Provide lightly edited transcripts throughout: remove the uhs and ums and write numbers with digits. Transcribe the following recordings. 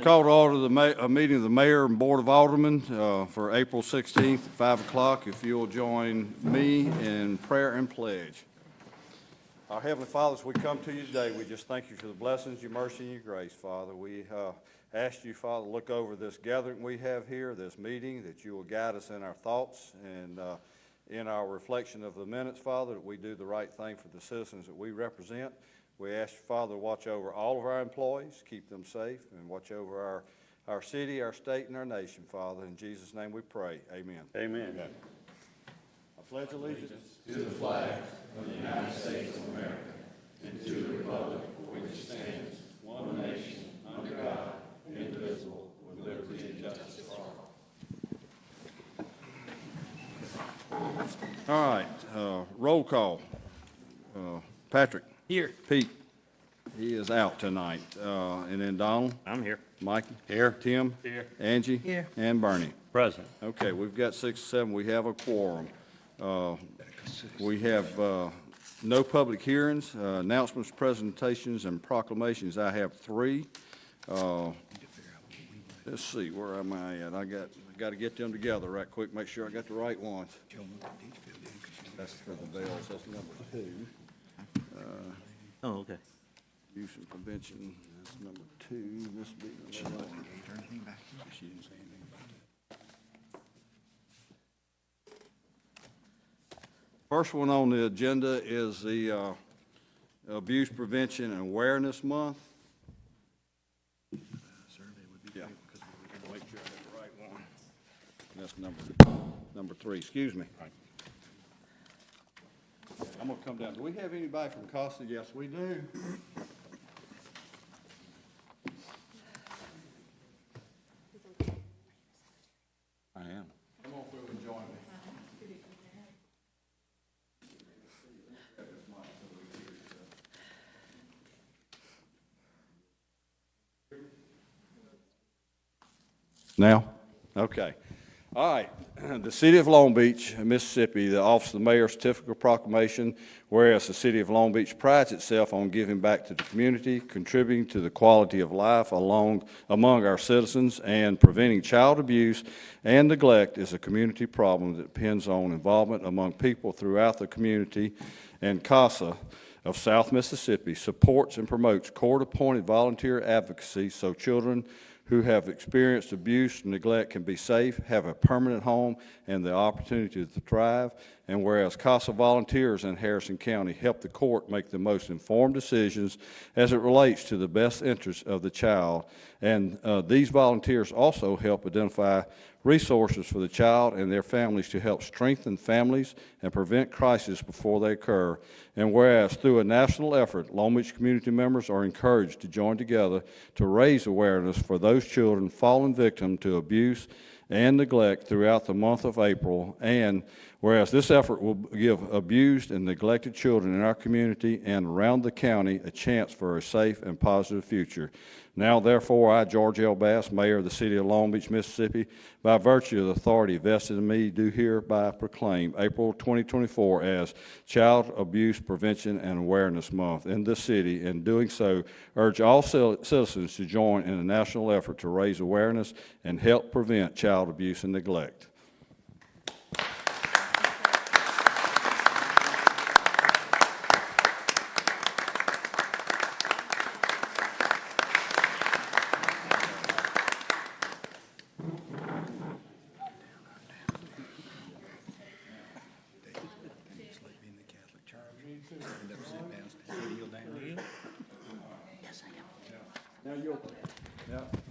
Call to order a meeting of the Mayor and Board of Aldermen for April 16th at 5 o'clock. If you'll join me in prayer and pledge. Our Heavenly Father, as we come to you today, we just thank you for the blessings, your mercy, and your grace, Father. We ask you, Father, to look over this gathering we have here, this meeting, that you will guide us in our thoughts and in our reflection of the minutes, Father, that we do the right thing for the citizens that we represent. We ask you, Father, to watch over all of our employees, keep them safe, and watch over our city, our state, and our nation, Father. In Jesus' name we pray. Amen. Amen. I pledge allegiance to the flag of the United States of America and to the republic for which it stands, one nation, under God, indivisible, with liberty and justice for all. All right, roll call. Patrick. Here. Pete. He is out tonight. And then Donald. I'm here. Mikey. Here. Tim. Here. Angie. Here. And Bernie. Present. Okay, we've got 6 or 7. We have a quorum. We have no public hearings, announcements, presentations, and proclamations. I have 3. Let's see, where am I at? I got to get them together right quick, make sure I got the right ones. That's for the bells. That's number 2. Oh, okay. Use and prevention, that's number 2. This will be number 1. She didn't say anything about it. First one on the agenda is the Abuse Prevention and Awareness Month. Survey would be great because we can make sure I got the right one. That's number 3. Excuse me. I'm going to come down. Do we have anybody from Costa? Yes, we do. I am. Come on through and join me. Now? Okay. All right. The City of Long Beach, Mississippi, the Office of the Mayor Certificate of Proclamation, whereas the City of Long Beach prides itself on giving back to the community, contributing to the quality of life among our citizens, and preventing child abuse and neglect is a community problem that depends on involvement among people throughout the community, and CASA of South Mississippi supports and promotes court-appointed volunteer advocacy so children who have experienced abuse and neglect can be safe, have a permanent home, and the opportunity to thrive. And whereas CASA volunteers in Harrison County help the court make the most informed decisions as it relates to the best interests of the child. And these volunteers also help identify resources for the child and their families to help strengthen families and prevent crises before they occur. And whereas through a national effort, Long Beach community members are encouraged to join together to raise awareness for those children fallen victim to abuse and neglect throughout the month of April. And whereas this effort will give abused and neglected children in our community and around the county a chance for a safe and positive future. Now, therefore, I, George L. Bass, Mayor of the City of Long Beach, Mississippi, by virtue of the authority vested in me, do hereby proclaim April 2024 as Child Abuse Prevention and Awareness Month in this city. In doing so, urge all citizens to join in a national effort to raise awareness and help prevent child abuse and neglect.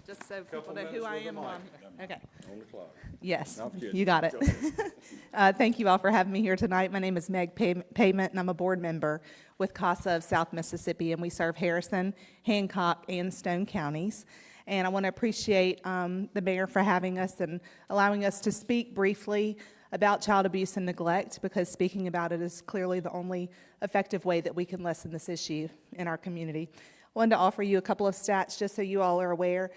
Just so people know who I am. Okay. On the clock. Yes, No, I'm kidding. you got it. Thank you all for having me here tonight. My name is Meg Payment, and I'm a board member with CASA of South Mississippi, and we serve Harrison, Hancock, and Stone counties. And I want to appreciate the mayor for having us and allowing us to speak briefly about child abuse and neglect, because speaking about it is clearly the only effective way that we can lessen this issue in our community. I wanted to offer you a couple of stats just so you all are aware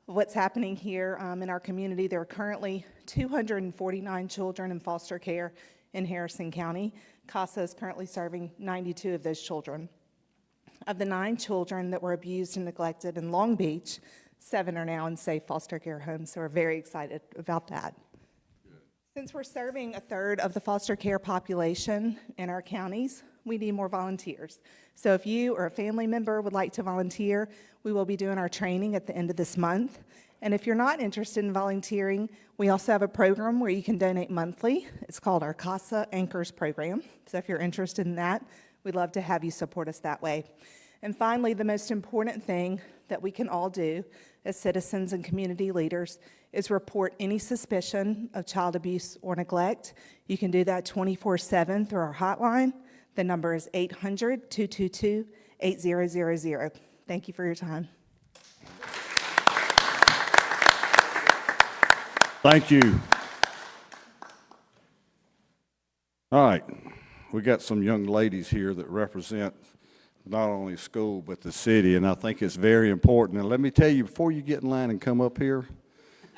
of what's happening here in our community. There are currently 249 children in foster care in Harrison County. CASA is currently serving 92 of those children. Of the 9 children that were abused and neglected in Long Beach, 7 are now in safe foster care homes, so we're very excited about that. Since we're serving a third of the foster care population in our counties, we need more volunteers. So if you or a family member would like to volunteer, we will be doing our training at the end of this month. And if you're not interested in volunteering, we also have a program where you can donate monthly. It's called our CASA Anchors program. So if you're interested in that, we'd love to have you support us that way. And finally, the most important thing that we can all do as citizens and community leaders is report any suspicion of child abuse or neglect. You can do that 24/7 through our hotline. The number is 800-222-8000. Thank you for your time. Thank you. All right, we got some young ladies here that represent not only school but the city, and I think it's very important. And let me tell you, before you get in line and come up here,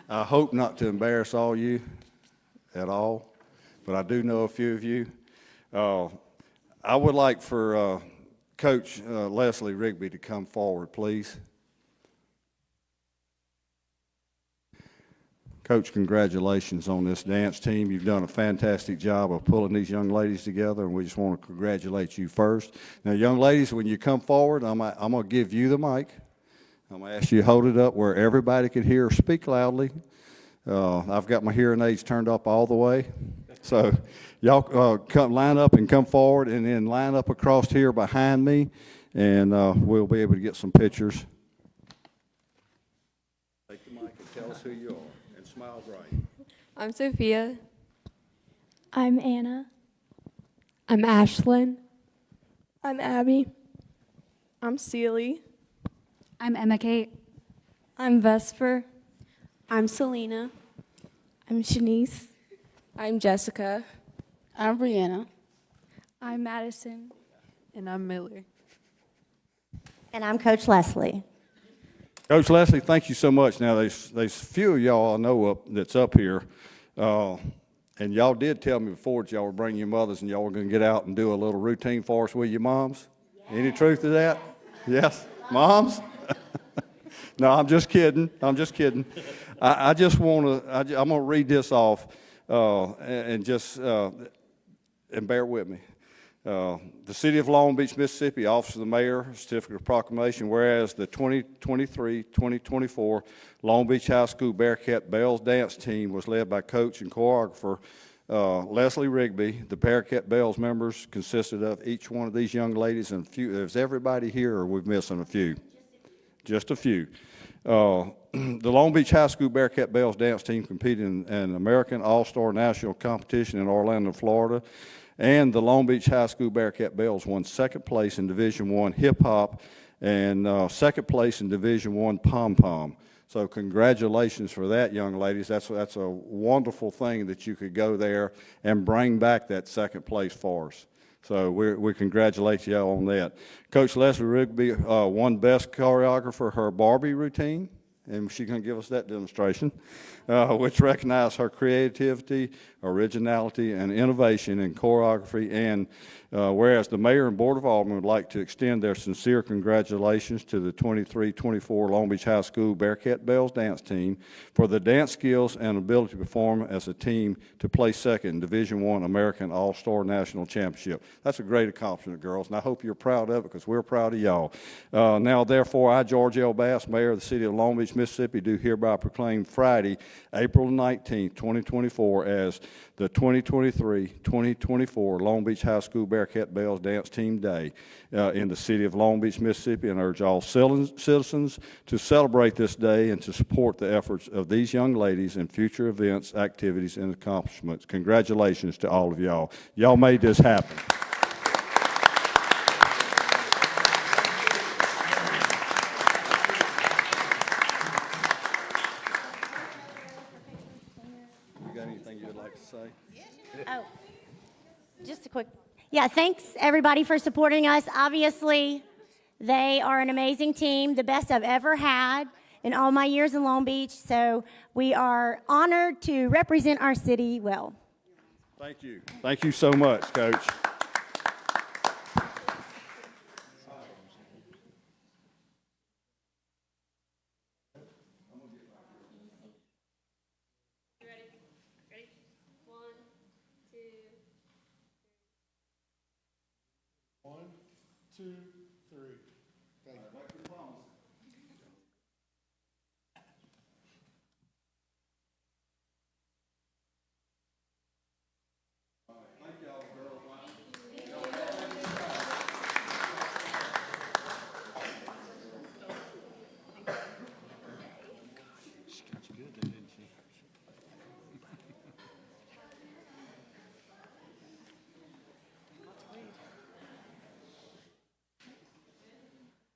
I hope not to embarrass all you at all, but I do know a few of you. I would like for Coach Leslie Rigby to come forward, please. Coach, congratulations on this dance team. You've done a fantastic job of pulling these young ladies together, and we just want to congratulate you first. Now, young ladies, when you come forward, I'm going to give you the mic. I'm going to ask you to hold it up where everybody can hear or speak loudly. I've got my hearing aids turned up all the way. So y'all come line up and come forward, and then line up across here behind me, and we'll be able to get some pictures. Take the mic and tell us who you are. Smile bright. I'm Sophia. I'm Anna. I'm Ashlyn. I'm Abby. I'm Celie. I'm Emma Kate. I'm Vesper. I'm Selena. I'm Shanice. I'm Jessica. I'm Brianna. I'm Madison. And I'm Miller. And I'm Coach Leslie. Coach Leslie, thank you so much. Now, there's few of y'all I know that's up here, and y'all did tell me before that y'all were bringing your mothers and y'all were going to get out and do a little routine for us with your moms. Yes. Any truth to that? Yes? Moms? No, I'm just kidding. I'm just kidding. I just want to, I'm going to read this off and bear with me. The City of Long Beach, Mississippi, Office of the Mayor, Certificate of Proclamation, whereas the 2023-2024 Long Beach High School Bearcat Bells Dance Team was led by coach and choreographer Leslie Rigby. The Bearcat Bells members consisted of each one of these young ladies, and is everybody here, or are we missing a few? Just a few. The Long Beach High School Bearcat Bells Dance Team competed in an American All-Star National Competition in Orlando, Florida. And the Long Beach High School Bearcat Bells won second place in Division I Hip Hop and second place in Division I Pom Pom. So congratulations for that, young ladies. That's a wonderful thing that you could go there and bring back that second place for us. So we congratulate you all on that. Coach Leslie Rigby won Best Choreographer her Barbie routine, and she's going to give us that demonstration, which recognized her creativity, originality, and innovation in choreography. And whereas the Mayor and Board of Aldermen would like to extend their sincere congratulations to the 23-24 Long Beach High School Bearcat Bells dance team for the dance skills and ability to perform as a team to place second in Division I American All-Star National Championship. That's a great accomplishment, girls, and I hope you're proud of it because we're proud of y'all. Now, therefore, I, George L. Bass, Mayor of the City of Long Beach, Mississippi, do hereby proclaim Friday, April 19th, 2024, as the 2023-2024 Long Beach High School Bearcat Bells Dance Team Day in the city of Long Beach, Mississippi, and urge all citizens to celebrate this day and to support the efforts of these young ladies in future events, activities, and accomplishments. Congratulations to all of y'all. Y'all made this happen. Oh, just a quick. Yeah, thanks everybody for supporting us. Obviously, they are an amazing team, the best I've ever had in all my years in Long Beach. So we are honored to represent our city well. Thank you. Thank you so much, Coach. 2, 3. Thank you.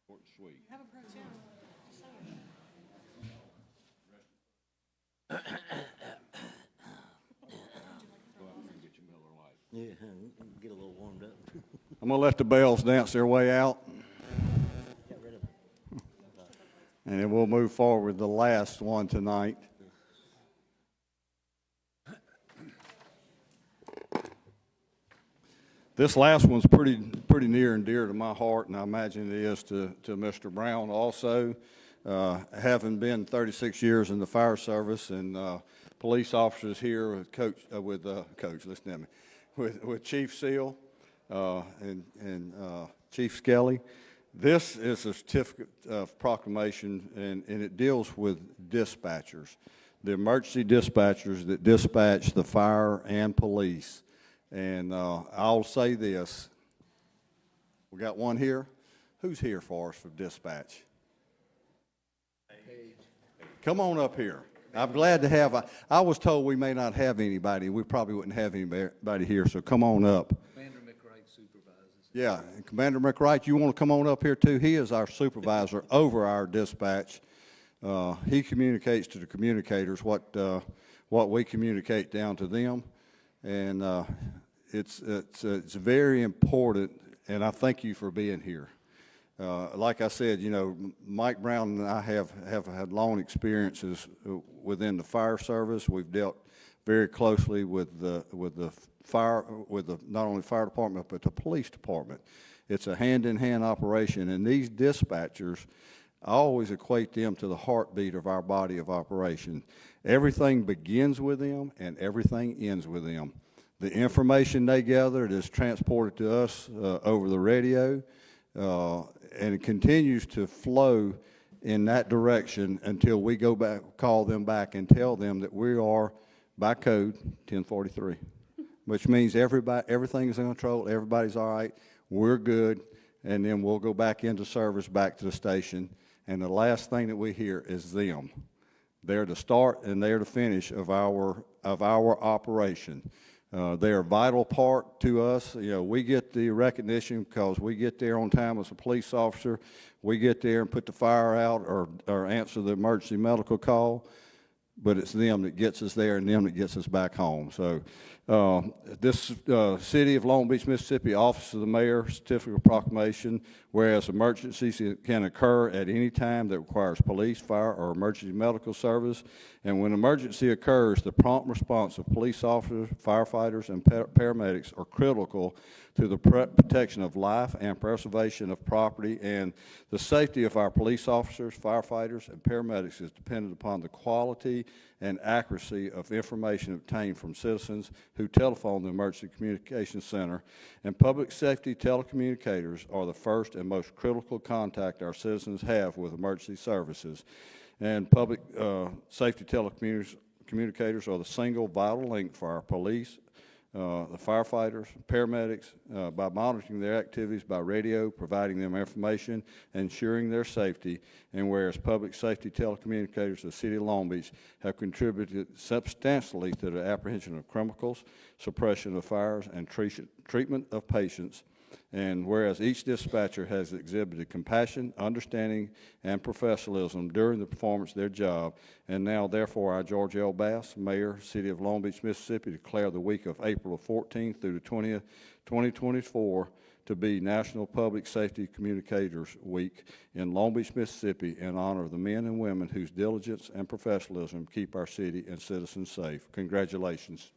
Short and sweet. Go out there and get your Miller Lite. Yeah, get a little warmed up. I'm gonna let the bells dance their way out, Got rid of it. and then we'll move forward with the last one tonight. This last one's pretty near and dear to my heart, and I imagine it is to Mr. Brown also. Having been 36 years in the fire service and police officers here with Coach, listen to me, with Chief Seal and Chief Skelly. This is a certificate of proclamation, and it deals with dispatchers, the emergency dispatchers that dispatch the fire and police. And I'll say this. We got one here. Who's here for us for dispatch? Come on up here. I'm glad to have, I was told we may not have anybody. We probably wouldn't have anybody here, so come on up. Commander McWright supervises. Yeah, and Commander McWright, you want to come on up here too? He is our supervisor over our dispatch. He communicates to the communicators what we communicate down to them. And it's very important, and I thank you for being here. Like I said, you know, Mike Brown and I have had long experiences within the fire service. We've dealt very closely with the not only fire department but the police department. It's a hand-in-hand operation, and these dispatchers, I always equate them to the heartbeat of our body of operation. Everything begins with them, and everything ends with them. The information they gathered is transported to us over the radio, and it continues to flow in that direction until we go back, call them back, and tell them that we are, by code, 1043, which means everything is in control, everybody's all right, we're good, and then we'll go back into service, back to the station, and the last thing that we hear is them. They're the start and they're the finish of our operation. They're a vital part to us. You know, we get the recognition because we get there on time as a police officer. We get there and put the fire out or answer the emergency medical call. But it's them that gets us there and them that gets us back home. So this City of Long Beach, Mississippi Office of the Mayor Certificate of Proclamation, whereas emergencies can occur at any time that requires police, fire, or emergency medical service. And when emergency occurs, the prompt response of police officers, firefighters, and paramedics are critical to the protection of life and preservation of property, and the safety of our police officers, firefighters, and paramedics is dependent upon the quality and accuracy of information obtained from citizens who telephone the Emergency Communications Center. And public safety telecommunicators are the first and most critical contact our citizens have with emergency services. And public safety telecommunicators are the single vital link for our police, the firefighters, paramedics, by monitoring their activities by radio, providing them information, ensuring their safety. And whereas public safety telecommunicators of the City of Long Beach have contributed substantially to the apprehension of criminals, suppression of fires, and treatment of patients. And whereas each dispatcher has exhibited compassion, understanding, and professionalism during the performance of their job, and now, therefore, I, George L. Bass, Mayor, City of Long Beach, Mississippi, declare the week of April 14th through the 20th, 2024, to be National Public Safety Communicators Week in Long Beach, Mississippi, in honor of the men and women whose diligence and professionalism keep our city and citizens safe. Congratulations.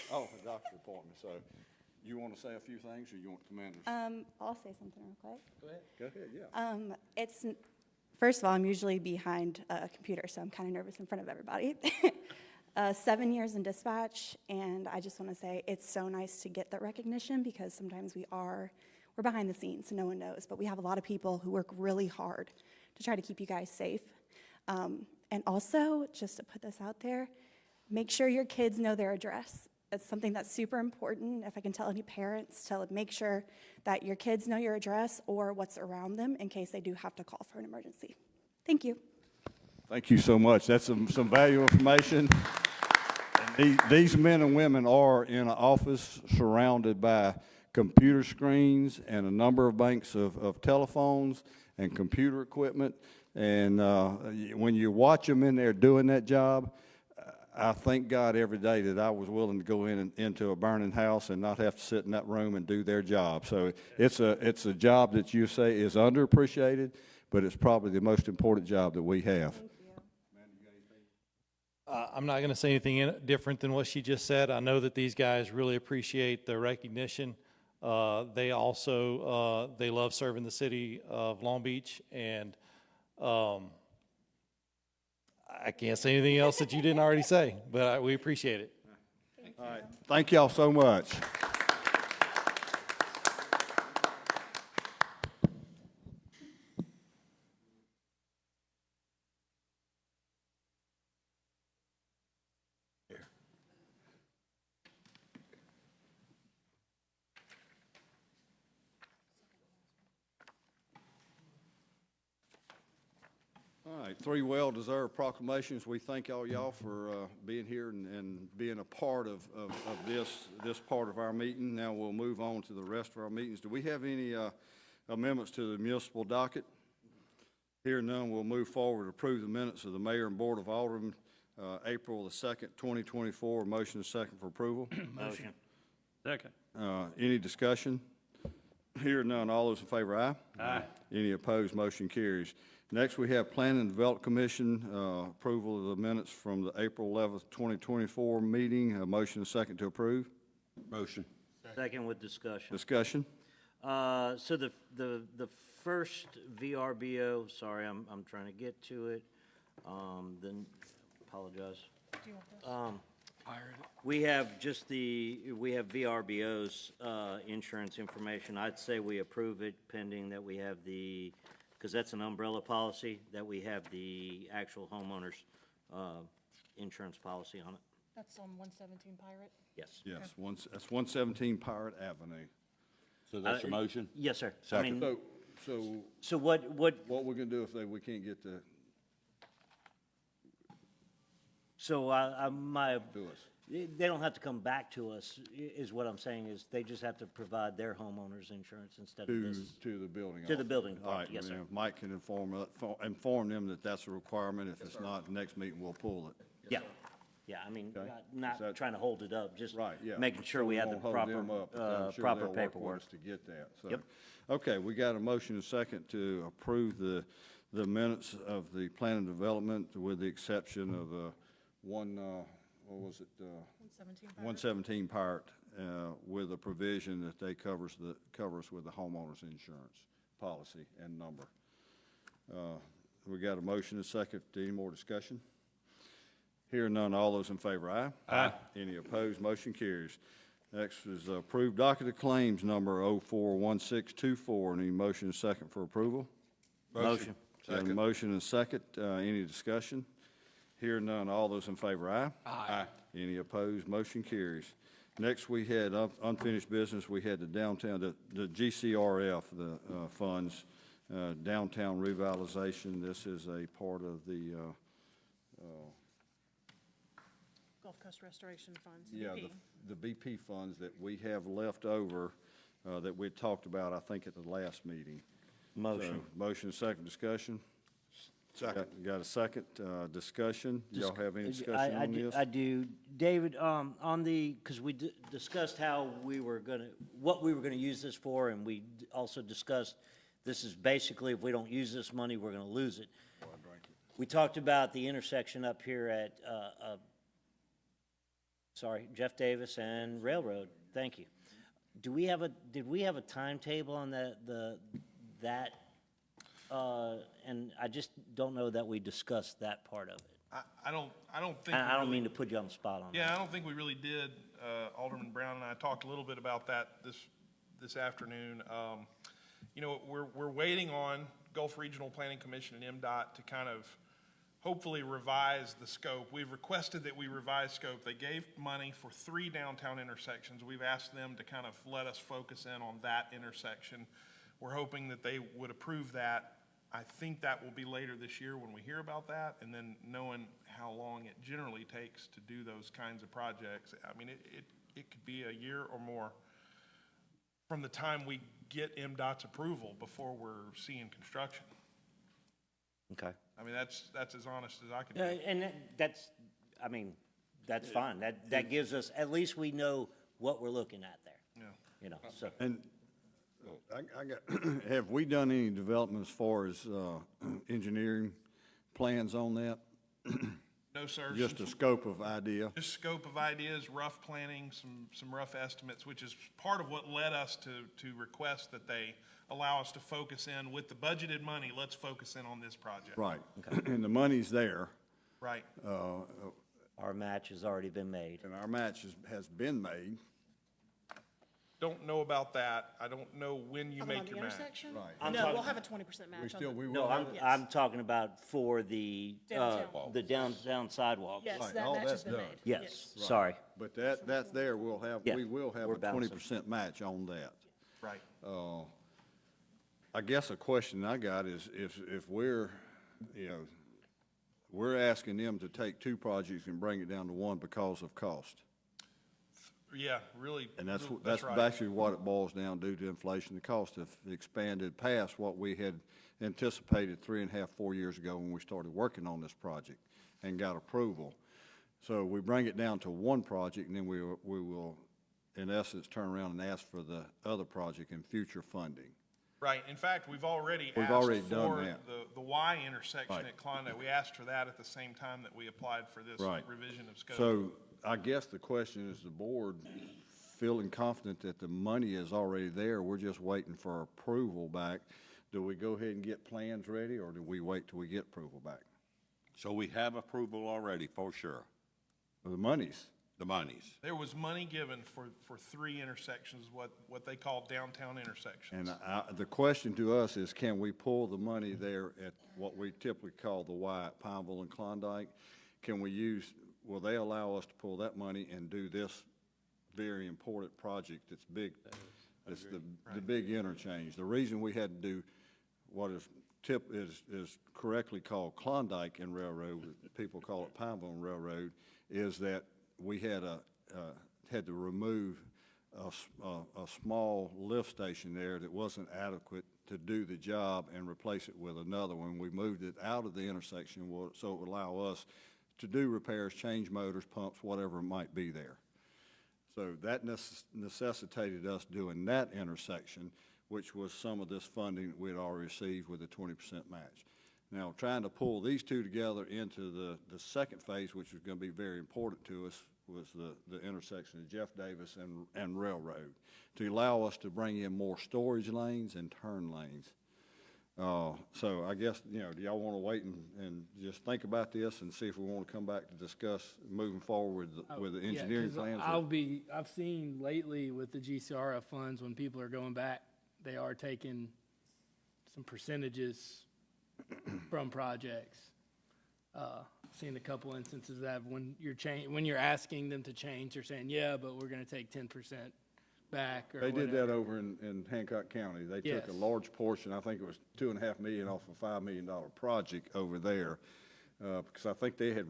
Oh, a doctor's appointment, so you want to say a few things, or you want the commander? I'll say something real quick. Go ahead, yeah. First of all, I'm usually behind a computer, so I'm kind of nervous in front of everybody. 7 years in dispatch, and I just want to say it's so nice to get that recognition because sometimes we're behind the scenes, so no one knows, but we have a lot of people who work really hard to try to keep you guys safe. And also, just to put this out there, make sure your kids know their address. It's something that's super important. If I can tell any parents, make sure that your kids know your address or what's around them in case they do have to call for an emergency. Thank you. Thank you so much. That's some valuable information. And these men and women are in an office surrounded by computer screens and a number of banks of telephones and computer equipment. And when you watch them in there doing that job, I thank God every day that I was willing to go into a burning house and not have to sit in that room and do their job. So it's a job that you say is underappreciated, but it's probably the most important job that we have. I'm not going to say anything different than what she just said. I know that these guys really appreciate the recognition. They also, they love serving the city of Long Beach, and I can't say anything else that you didn't already say, but we appreciate it. All right. Thank y'all so much. All right, 3 well-deserved proclamations. We thank all y'all for being here and being a part of this part of our meeting. Now we'll move on to the rest of our meetings. Do we have any amendments to the municipal docket? Here none, we'll move forward to approve the minutes of the Mayor and Board of Aldermen, April the 2nd, 2024. Motion is second for approval. Motion. Second. Any discussion? Here none, all those in favor, aye? Aye. Any opposed, motion carries. Next, we have Planning and Development Commission, approval of the minutes from the April 11th, 2024 meeting. A motion and second to approve. Motion. Second with discussion. Discussion. So the first VRBO, sorry, I'm trying to get to it. Then apologize. We have we have VRBO's insurance information. I'd say we approve it pending that we have because that's an umbrella policy, that we have the actual homeowner's insurance policy on it. That's on 117 Pirate? Yes. Yes, that's 117 Pirate Avenue. So that's a motion? Yes, sir. I mean, So what we're gonna do if we can't get the, So my, to us? they don't have to come back to us, is what I'm saying, is they just have to provide their homeowner's insurance instead of this. To the building. To the building All right, department, yes, sir. Mike can inform them that that's a requirement. If it's not, next meeting we'll pull it. Yeah, yeah, I mean, Okay. not Is that- trying to hold it up, just Right, yeah. making sure we have the won't hold proper, them up, but I'm sure proper they'll work with paperwork. us to get that, so. Yep. Okay, we got a motion and second to approve the minutes of the plan and development with the exception of what was it? 117 Pirate, with a provision that they cover us with the homeowner's insurance policy and number. We got a motion and second. Any more discussion? Hearing none, all those in favor, aye? Aye. Any opposed, motion carries. Next is approved docket of claims number 041624. Any motion and second for approval? Motion. Got a motion and second. Any discussion? Hearing none, all those in favor, aye? Aye. Any opposed, motion carries. Next, we had unfinished business. We had the downtown, the GCRF, the funds, downtown revitalization. This is a part of the, Gulf Coast Restoration Funds, yeah, the BP funds that we have left over, that we talked about, I think, at the last meeting. Motion. So, motion, second discussion. Second. Got a second discussion. Y'all have any discussion on this? I do. David, on because we discussed what we were gonna use this for, and we also discussed This is basically, if we don't use this money, we're gonna lose it. We talked about the intersection up here at, Jeff Davis and Railroad. Thank you. Did we have a timetable on that? And I just don't know that we discussed that part of it. I don't think. I don't we mean really- to put you on the spot on that. Yeah, I don't think we really did. Alderman Brown and I talked a little bit about that this afternoon. You know, we're waiting on Gulf Regional Planning Commission and MDOT to kind of hopefully revise the scope. We've requested that we revise scope. They gave money for 3 downtown intersections. We've asked them to kind of let us focus in on that intersection. We're hoping that they would approve that. I think that will be later this year when we hear about that, and then knowing how long it generally takes to do those kinds of projects. I mean, it could be a year or more from the time we get MDOT's approval before we're seeing construction. Okay. I mean, that's as honest as I can Yeah, be. and that's fine. That gives us, at least we know what we're looking at there, Yeah. you know, so. And I got, have we done any development as far as engineering plans on that? No, sir. Just a scope of idea? Just scope of ideas, rough planning, some rough estimates, which is part of what led us to request that they allow us to focus in with the budgeted money. Let's focus in on this project. Right. And the money's there, Right. Our match has already been made. and our match has been made. Don't know about that. I don't know when you On make the your match. intersection? Right. No, we'll have a 20% match. on the- We No, will have I'm talking about for the downtown sidewalks. Yes, Right, that all match that's has been done. made. Yes, sorry. But that's there, we Yeah, will have we're a bouncing. 20% match on that. Right. I guess a question I got is if we're, you know, we're asking them to take 2 projects and bring it down to 1 because of cost. Yeah, really. And that's right. basically what it boils down due to inflation. The cost have expanded past what we had anticipated 3.5, 4 years ago when we started working on this project and got approval. So we bring it down to 1 project, and then we will, in essence, turn around and ask for the other project in future funding. Right. In fact, we've already We've asked already done for that. the Y intersection Right. at Klondike. We asked for that at the same time that we applied for this Right. revision of scope. So I guess the question is, the board feeling confident that the money is already there, we're just waiting for approval back. Do we go ahead and get plans ready, or do we wait till we get approval back? So we have approval already, for sure, The monies. the monies. There was money given for 3 intersections, what they call downtown intersections. And the question to us is, can we pull the money there at what we typically call the Y at Pineville and Klondike? Can we use, will they allow us to pull that money and do this very important project that's big? It's the big interchange. The reason we had to do what is correctly called Klondike and Railroad, people call it Pineville and Railroad, is that we had to remove a small lift station there that wasn't adequate to do the job and replace it with another one. We moved it out of the intersection so it would allow us to do repairs, change motors, pumps, whatever might be there. So that necessitated us doing that intersection, which was some of this funding that we had already received with a 20% match. Now, trying to pull these 2 together into the second phase, which was going to be very important to us, was the intersection of Jeff Davis and Railroad, to allow us to bring in more storage lanes and turn lanes. So I guess, you know, do y'all want to wait and just think about this and see if we want to come back to discuss moving forward with the engineering plans? I've seen lately with the GCRF funds, when people are going back, they are taking some percentages from projects. Seen a couple instances of that when you're asking them to change, they're saying, yeah, but we're going to take 10% back or They did whatever. that over in Hancock County. They took a Yes. large portion, I think it was $2.5 million off a $5 million project over there. Because I think they had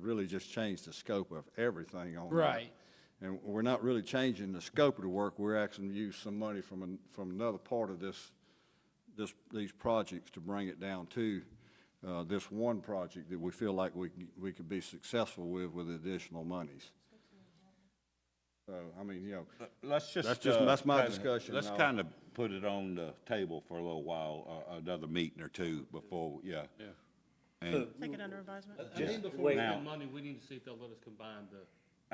really just changed the scope of everything on that. Right. And we're not really changing the scope of the work. We're actually use some money from another part of these projects to bring it down to this 1 project that we feel like we could be successful with additional monies. So, I mean, you know, Let's just. that's my kinda- discussion. Let's I'll- kind of put it on the table for a little while, another meeting or two before, yeah. Yeah. And Take it under advisement. I think before we spend money, we need to see if they'll let us combine the.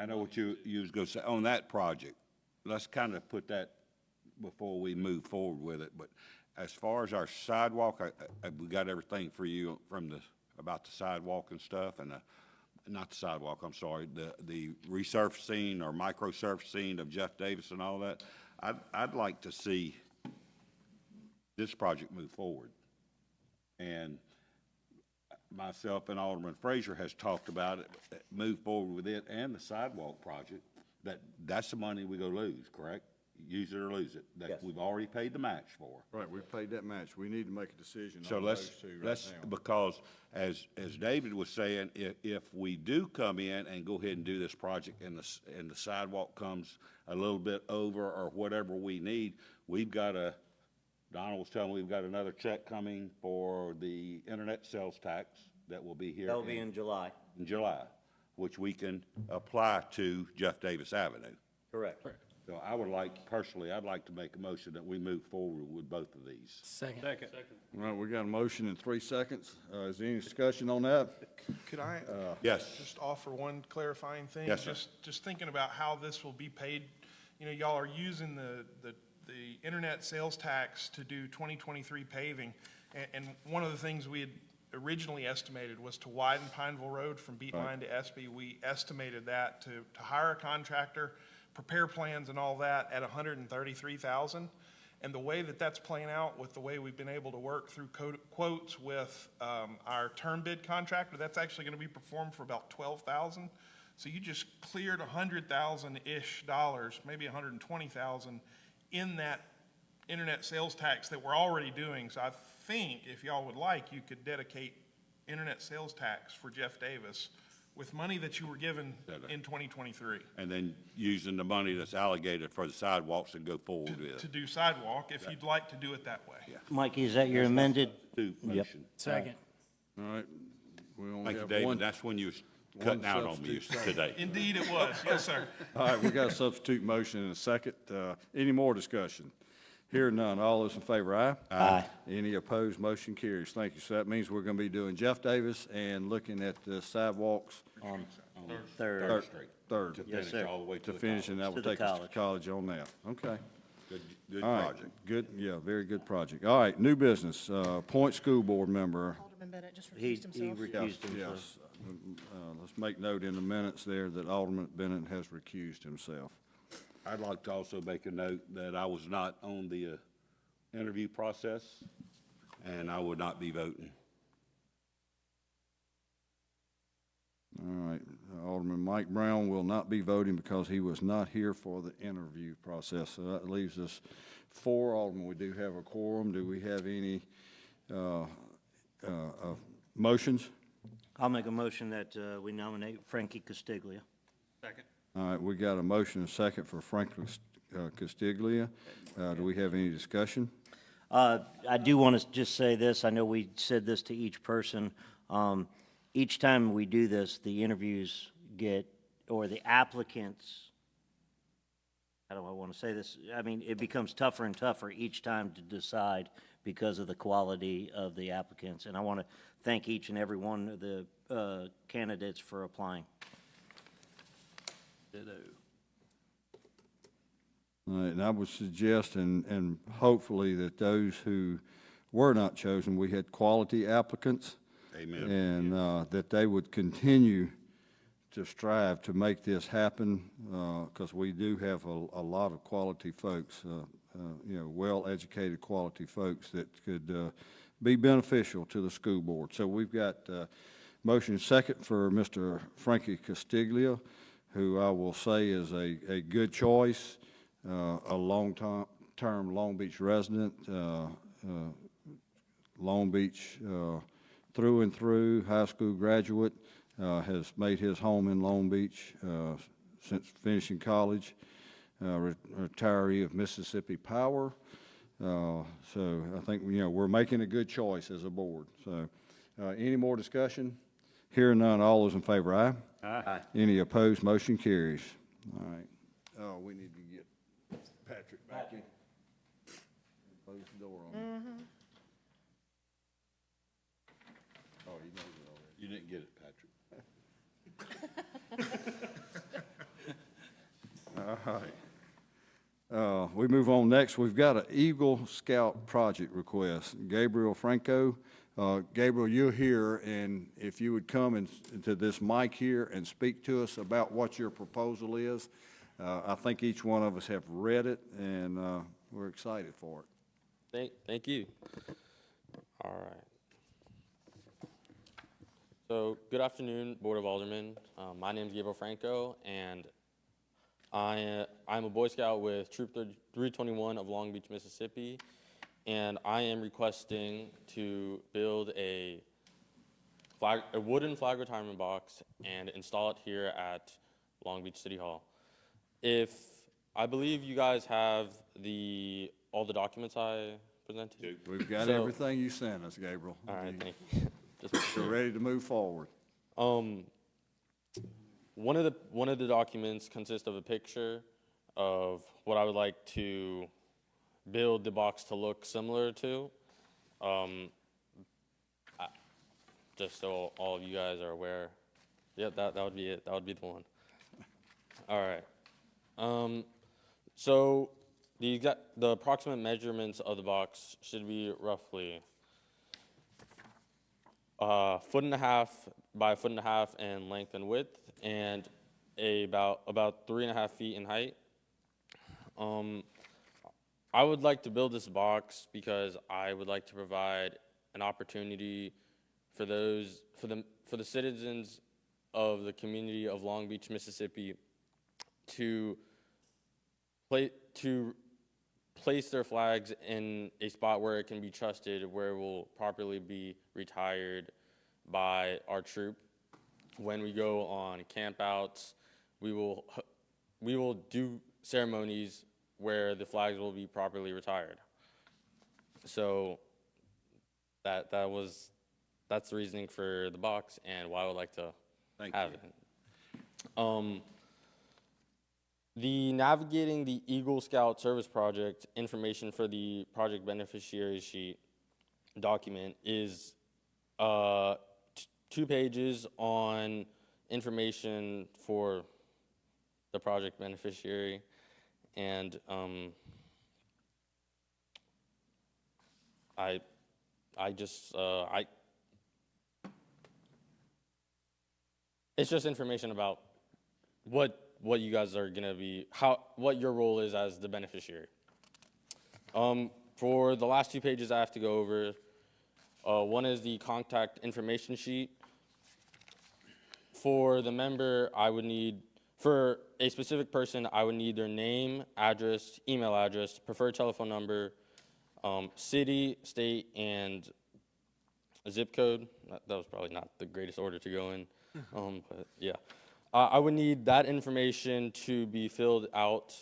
I know what you was gonna say, on that project, let's kind of put that before we move forward with it, but as far as our sidewalk, we got everything for you about the sidewalk and stuff, and not the sidewalk, I'm sorry, the resurfacing or micro-surfacing of Jeff Davis and all that. I'd like to see this project move forward. And myself and Alderman Frazier has talked about it, move forward with it and the sidewalk project, that's the money we go lose, correct? Use it or lose it, that Yes. we've already paid the match for. Right, we've paid that match. We need to make a decision So on let's, those two right now. because as David was saying, if we do come in and go ahead and do this project and the sidewalk comes a little bit over or whatever we need, Donald was telling me we've got another check coming for the internet sales tax that will be here. That'll be in July. In July, which we can apply to Jeff Davis Avenue. Correct. So I'd like to make a motion that we move forward with both of these. Second. All right, we got a motion in 3 seconds. Is there any discussion on that? Could I Yes. just offer one clarifying thing? Yes, sir. Just thinking about how this will be paid. You know, y'all are using the internet sales tax to do 2023 paving. And one of the things we had originally estimated was to widen Pineville Road from Beatline to Espy. We estimated that to hire a contractor, prepare plans and all that at $133,000. And the way that that's playing out with the way we've been able to work through quotes with our term bid contractor, that's actually going to be performed for about $12,000. So you just cleared $100,000-ish, maybe $120,000 in that internet sales tax that we're already doing. So I think if y'all would like, you could dedicate internet sales tax for Jeff Davis with money that you were given in 2023 And then using the money that's allocated for the sidewalks and go forward with to it. do sidewalk, if you'd like to do it that way. Mikey, is that your amended? Motion. Second. All right, we only Thank you, have David. one. That's when you was cutting out on me substitute today. Indeed it was, yes, sir. All right, we got a substitute motion and a second. Any more discussion? Hearing none. All those in favor, aye? Aye. Any opposed, motion carries. Thank you. So that means we're going to be doing Jeff Davis and looking at the sidewalks On Third Third. Street. third. To Yes, finish sir. all the way to To the finish, and that will To the take us to college. college on that. Okay. Good All right. project. Good, yeah, very good project. All right, new business. Appoint school board member. Alderman Bennett just He recused himself. recused himself. Yes. Let's make note in the minutes there that Alderman Bennett has recused himself. I'd like to also make a note that I was not on the interview process, and I would not be voting. All right, Alderman Mike Brown will not be voting because he was not here for the interview process. So that leaves us 4 Aldermen. We do have a quorum. Do we have any motions? I'll make a motion that we nominate Frankie Castiglia. All right, we got a motion and a second for Frank Castiglia. Do we have any discussion? I do want to just say this. I know we said this to each person. Each time we do this, the interviews or the applicants, how do I want to say this? I mean, it becomes tougher and tougher each time to decide because of the quality of the applicants. And I want to thank each and every one of the candidates for applying. All right, and I would suggest, and hopefully that those who were not chosen, we had quality applicants. Amen. And that they would continue to strive to make this happen, because we do have a lot of quality folks, well-educated quality folks that could be beneficial to the school board. So we've got motion second for Mr. Frankie Castiglia, who I will say is a good choice, a long-term Long Beach resident, Long Beach through and through, high school graduate, has made his home in Long Beach since finishing college, retiree of Mississippi Power. So I think, we're making a good choice as a board. So any more discussion? Hearing none, all those in favor, aye? Aye. Any opposed, motion carries. All right. Oh, we need to get Patrick back in. Close the door on him. Oh, he knows it already. You didn't get it, Patrick. All right. We move on next. We've got an Eagle Scout project request. Gabriel Franco. Gabriel, you're here, and if you would come to this mic here and speak to us about what your proposal is. I think each one of us have read it, and we're excited for it. Thank you. All right. So, good afternoon, Board of Aldermen. My name is Gabriel Franco, and I'm a Boy Scout with Troop 321 of Long Beach, Mississippi, and I am requesting to build a wooden flag retirement box and install it here at Long Beach City Hall. I believe you guys have all the documents I presented. We've got So- everything you sent us, Gabriel. All right, thank you. We're ready to move forward. One of the documents consists of a picture of what I would like to build the box to look similar to. Just so all of you guys are aware. Yep, that would be it. That would be the one. All right. So the approximate measurements of the box should be roughly 1.5 feet by 1.5 feet in length and width, and about 3.5 feet in height. I would like to build this box because I would like to provide an opportunity for the citizens of the community of Long Beach, Mississippi, to place their flags in a spot where it can be trusted, where it will properly be retired by our troop. When we go on campouts, we will do ceremonies where the flags will be properly retired. So that's the reasoning for the box and why I would like to have it. The Navigating the Eagle Scout Service Project information for the project beneficiary sheet document is 2 pages on information for the project beneficiary, and it's just information about what you guys are gonna be, what your role is as the beneficiary. For the last 2 pages I have to go over, one is the contact information sheet. For the member, for a specific person, I would need their name, address, email address, preferred telephone number, city, state, and zip code. That was probably not the greatest order to go in, but yeah. I would need that information to be filled out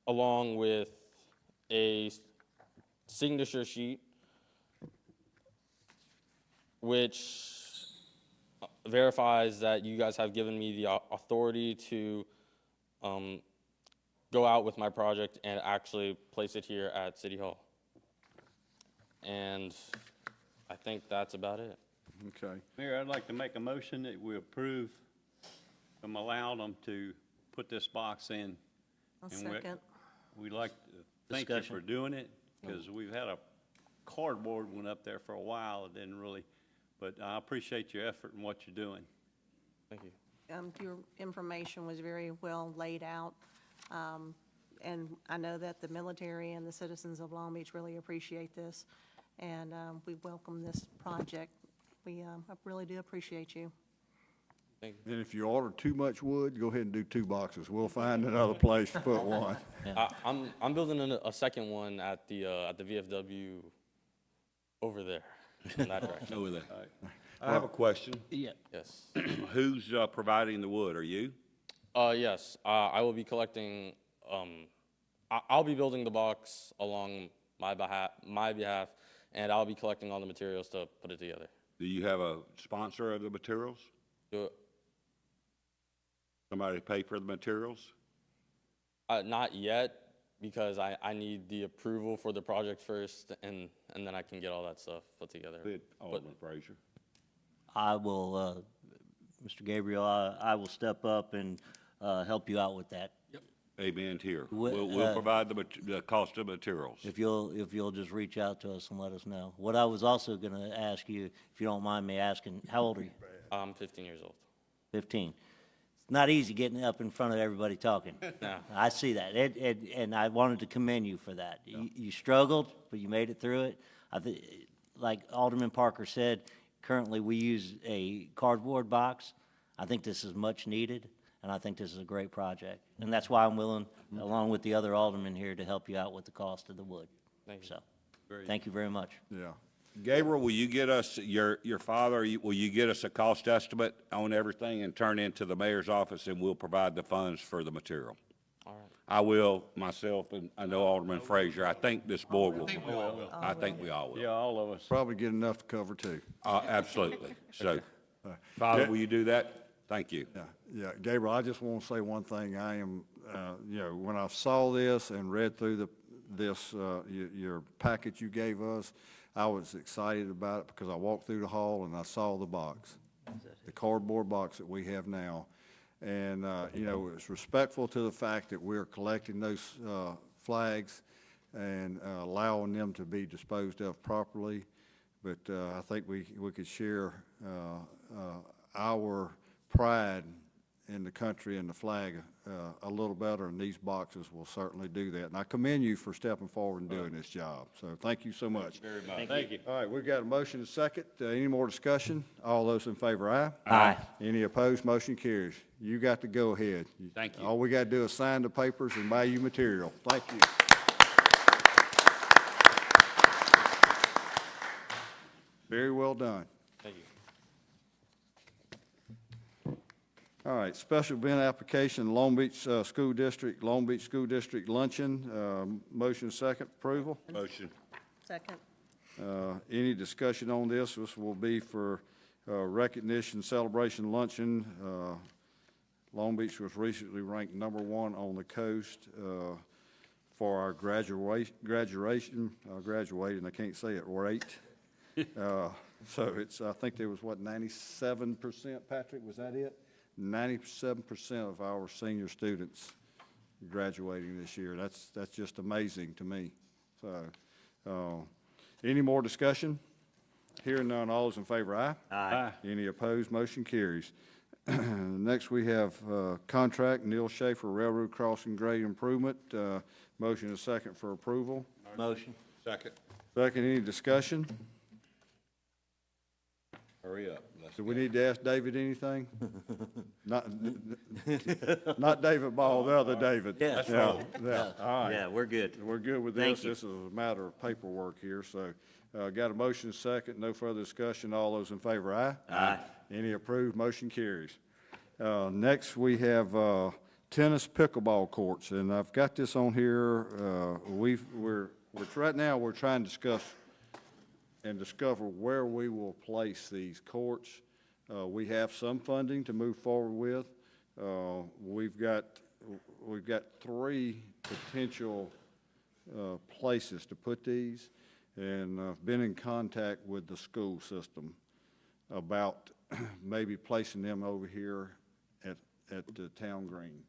along with a signature sheet, which verifies that you guys have given me the authority to go out with my project and actually place it here at City Hall. And I think that's about it. Okay. Mayor, I'd like to make a motion that we approve them allowing them to put this box in. I'll And second. we'd like to thank you for doing it, because we've had a cardboard one up there for a while. It didn't really, but I appreciate your effort and what you're doing. Thank you. Your information was very well laid out, and I know that the military and the citizens of Long Beach really appreciate this, and we welcome this project. I really do appreciate you. Thank you. And if you order too much wood, go ahead and do 2 boxes. We'll find another place to put one. I'm building a second one at the VFW over there, in that direction. Over there. I have a question. Yeah. Yes. Who's providing the wood? Are you? Yes. I will be collecting. I'll be building the box along my behalf, and I'll be collecting all the materials to put it together. Do you have a sponsor of the materials? Do it. Somebody pay for the materials? Not yet, because I need the approval for the project first, and then I can get all that stuff put together. Alderman Frazier. I will, Mr. Gabriel, I will step up and help you out with that. Amen here. Wh- We'll provide the cost of materials. If you'll just reach out to us and let us know. What I was also going to ask you, if you don't mind me asking, how old are you? I'm 15 years old. 15. It's not easy getting up in front of everybody talking. No. I see that, and I wanted to commend you for that. You struggled, but you made it through it. Like Alderman Parker said, currently we use a cardboard box. I think this is much needed, and I think this is a great project. And that's why I'm willing, along with the other aldermen here, to help you out with the cost of the wood. Thank you. So, thank you very much. Yeah. Gabriel, will you get us, your father, will you get us a cost estimate on everything and turn into the mayor's office, and we'll provide the funds for the material? All right. I will, myself, and I know Alderman Frazier. I think this board will. I think we all will. Yeah, all of us. Probably get enough to cover two. Absolutely. So, Father, will you do that? Thank you. Yeah, Gabriel, I just want to say one thing. I am, when I saw this and read through your packet you gave us, I was excited about it because I walked through the hall and I saw the box, the cardboard box that we have now. And, it's respectful to the fact that we're collecting those flags and allowing them to be disposed of properly. But I think we could share our pride in the country and the flag a little better, and these boxes will certainly do that. And I commend you for stepping forward and doing this job. So thank you so much. Very much. Thank you. All right, we've got a motion and a second. Any more discussion? All those in favor, aye? Aye. Any opposed, motion carries. You got to go ahead. Thank you. All we got to do is sign the papers and buy you material. Thank you. Very well done. Thank you. All right, special event application, Long Beach School District luncheon. Motion second, approval. Motion. Second. Any discussion on this? This will be for recognition celebration luncheon. Long Beach was recently ranked #1 on the coast for our graduating, I can't say it, rate. So it's, I think there was, 97%, Patrick, was that it? 97% of our senior students graduating this year. That's just amazing to me. So, any more discussion? Hearing none, all those in favor, aye? Aye. Any opposed, motion carries. Next, we have contract, Neil Schaefer Railroad Crossing Grade Improvement. Motion is second for approval. Motion. Second. Second, any discussion? Hurry up. Do we need to ask David anything? Not David Ball, the other David. Yeah. That's Yeah, right. yeah, all right. Yeah, we're good. We're good with Thank this. you. This is a matter of paperwork here, so, got a motion second, no further discussion. All those in favor, aye? Aye. Any approved, motion carries. Next, we have, tennis pickleball courts, and I've got this on here. Right now, we're trying to discover where we will place these courts. We have some funding to move forward with. We've got 3 potential places to put these, and I've been in contact with the school system about maybe placing them over here at the town green,